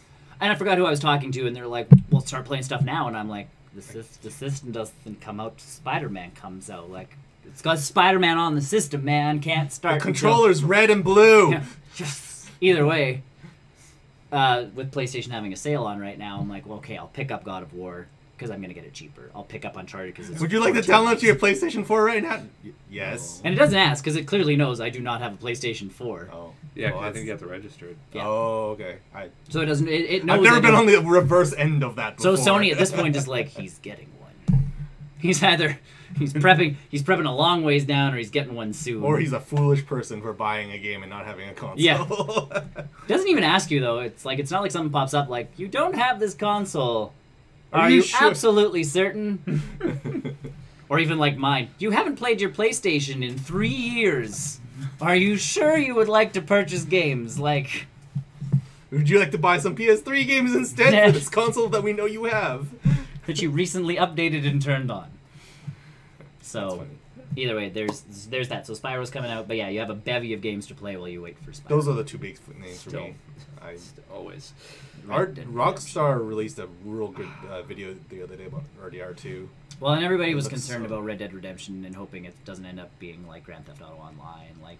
And I forgot who I was talking to, and they're like, "We'll start playing stuff now." And I'm like, "The system doesn't come out. Spider-Man comes out. Like, it's got Spider-Man on the system, man. Can't The start." until-" controller's red and blue. Yeah. Yes. Either way, with PlayStation having a sale on right now, I'm like, well, okay, I'll pick up God of War because I'm gonna get it cheaper. I'll pick up Uncharted because it's. Would you like to $14. download to your PlayStation 4 right now? Yes. And it doesn't ask because it clearly knows I do not have a PlayStation 4. Oh. Yeah, 'cause Well, I think you have to register it. Yeah. Oh, okay. So it doesn't. It knows. I've never I been don't- on the reverse end of that So before. Sony at this point is like, he's getting one. He's either he's prepping a long ways down, or he's getting one soon. Or he's a foolish person for buying a game and not having a console. Yeah. Doesn't even ask you though. It's like it's not like something pops up like you don't have this console. Are you sure? absolutely certain? Or even like mine. You haven't played your PlayStation in 3 years. Are you sure you would like to purchase games? Like, Would you like to buy some PS3 games instead Yeah. for this console that we know you have? that you recently updated and turned on. That's So, funny. either way, there's that. So Spyro's coming out, but yeah, you have a bevy of games to play while you wait for Spyro. Those are the two big names for Still. me. Always. Rockstar released a real good video the other day about RDR2. Well, and everybody was Looks concerned so- about Red Dead Redemption and hoping it doesn't end up being like Grand Theft Auto Online. Like,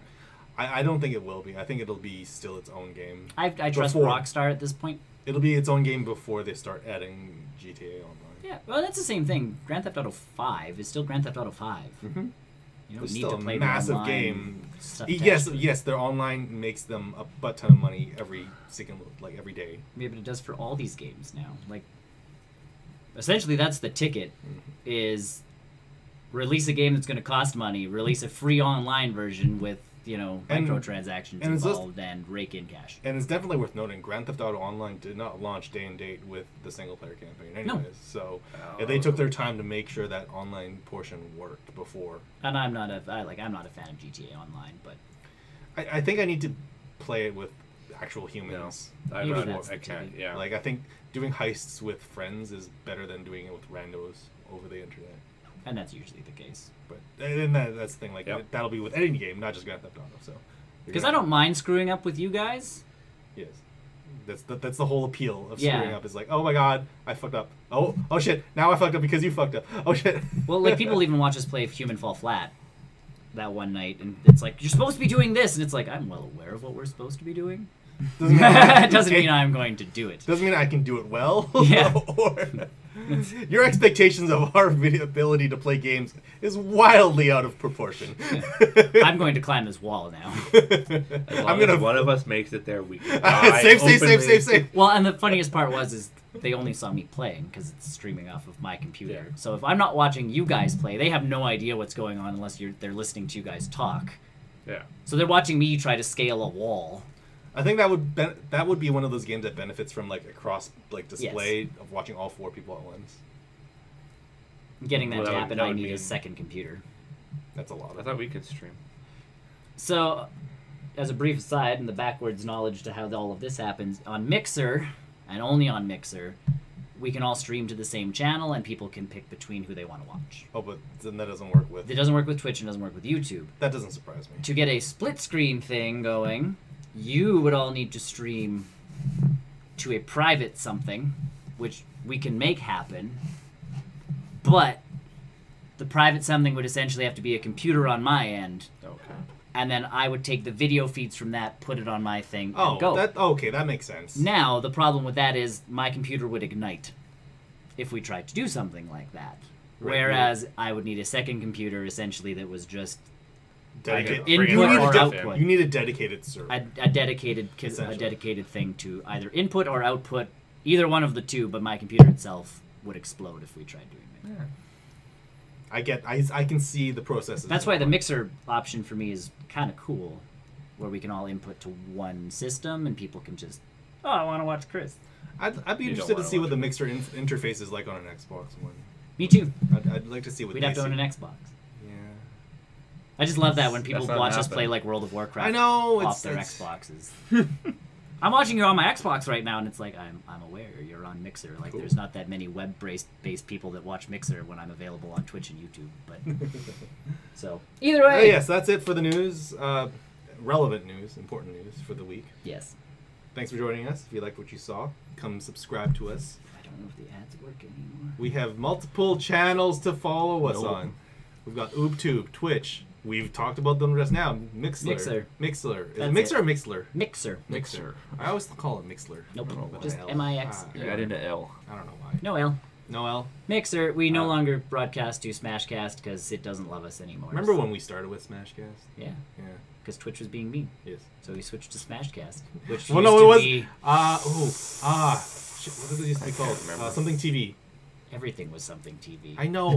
I don't think it will be. I think it'll be still its own game. I trust Before. Rockstar at this point. It'll be its own game before they start adding GTA Online. Yeah, well, that's the same thing. Grand Theft Auto 5 is still Grand Theft Auto 5. Mm-hmm. You don't It's need still to a play the massive online game. stuff Yes, attached. yes, their online makes them a butt ton of money every day. Yeah, but it does for all these games now. Like, essentially, that's the ticket: is release a game that's going to cost money, release a free online version with And- microtransactions and it's just- involved, and rake in cash. And it's definitely worth noting, Grand Theft Auto Online did not launch day and date with the single player campaign anyways. So yeah, they took their time to make sure that online portion worked before. And I'm not a fan of GTA Online, but I think I need to play it with actual humans. I, Maybe I, that's I the can't. TV. Yeah. Like, I think doing heists with friends is better than doing it with randos over the internet. And that's usually the case. But and that's the thing. Like, Yep. that'll be with any game, not just Grand Theft Auto. So. Because I don't mind screwing up with you guys. Yes. That's the whole appeal of Yeah. screwing up. Is like, oh my god, I fucked up. Oh shit, now I fucked up because you fucked up. Oh shit. Well, like people even watch us play Human Fall Flat that one night, and it's like you're supposed to be doing this, and it's like I'm well aware of what we're supposed to be doing. Doesn't mean I- It doesn't mean I'm going to do it. Doesn't mean I can do it well. Yeah. Or your expectations of our ability to play games is wildly out of proportion. I'm going to climb this wall now. As long I'm gonna as one of us makes it there, we can die save. Well, and the funniest part is they only saw me playing because it's streaming off of my computer. Yeah. So if I'm not watching you guys play, they have no idea what's going on unless they're listening to you guys talk. Yeah. So they're watching me try to scale a wall. I think that would be one of those games that benefits from like a cross display of watching all 4 people at once. Getting that Well, to that would- happen, that I would need a mean- second computer. That's a lot. I thought we could stream. So, as a brief aside, and the backwards knowledge to how all of this happens, on Mixer, and only on Mixer, we can all stream to the same channel, and people can pick between who they want to watch. Oh, but then that doesn't work with. It doesn't work with Twitch and doesn't work with YouTube. That doesn't surprise me. To get a split screen thing going, you would all need to stream to a private something, which we can make happen, but the private something would essentially have to be a computer on my end, Okay. and then I would take the video feeds from that, put it on my thing, Oh, and go. okay, that makes sense. Now, the problem with that is my computer would ignite if we tried to do something like that. Right. Whereas I would need a second computer, essentially, that was just Dedicate- input you need or a output. You need a dedicated server. a dedicated Essentially. thing to either input or output, either one of the two, but my computer itself would explode if we tried doing that. I can see the processes. That's why the Mixer option for me is kind of cool, where we can all input to one system and people can just, oh, I want to watch Chris. I'd be You don't interested to wanna see what watch the Mixer interface is like on an Xbox One. Me too. I'd like to see what We'd they have to own see. an Xbox. Yeah. I just love that when people That's not watch us play happening. like World of Warcraft I know, off their Xboxes. I'm watching you on my Xbox right now, and it's like I'm aware you're on Mixer. Like Cool. there's not that many web-based people that watch Mixer when I'm available on Twitch and YouTube. But so either way, Yes, that's it for the news. Relevant news, important news for the week. Yes. Thanks for joining us. If you liked what you saw, come subscribe to us. I don't know if the ads work anymore. We have multiple channels to follow us Nope. on. We've got OobTube, Twitch. We've talked about them just now. Mixler. Mixler. Is it That's Mixer it. or Mixler? Mixer. Mixer. I always call it Mixler. Nope. I don't know why. Just L. MIX. Ah, Add in an L. I don't know why. No L. No L. Mixer. We no Uh, longer broadcast to Smashcast because it doesn't love us anymore. Remember so- when we started with Smashcast? Yeah. Yeah. Because Twitch was being mean, Yes. so we switched to Smashcast, which Well, used no, to it was. be Shit, what did it used to be I can't called? remember. Something TV. everything was something TV. I know.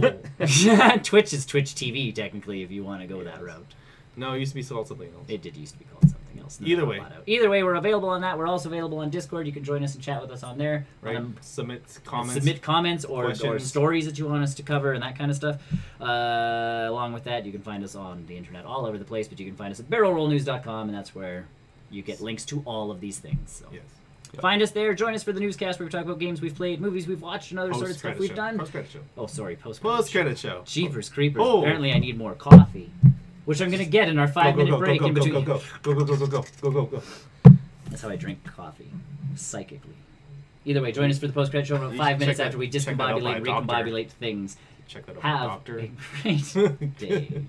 Twitch is Twitch TV, technically, if you want to go that Yes. route. No, it used to be called something else. It did used to be called something else. and then Either it way. got bought out. Either way, we're available on that. We're also available on Discord. You can join us and chat with us on there. Right? Submit comments. Submit comments or questions. stories that you want us to cover and that kind of stuff. Along with that, you can find us on the internet all over the place, but you can find us at barrelrollnews.com, and that's where you get links to all of these things. So. Yes. Find us there. Join us for the newscast where we talk about games we've played, movies we've watched, and other sort of stuff Post-credit we've show. done. Post-credit show. Oh, sorry, post Post-credit show. Jeepers creepers. Oh. Apparently I need more coffee, which I'm going to get in our 5-minute break in between. Go. That's how I drink coffee, psychically. Either way, join us for the post-credit show about You 5 should minutes check after we that out by a discombobulate, doctor. recombobulate things. Check that out, Have doctor. a great day.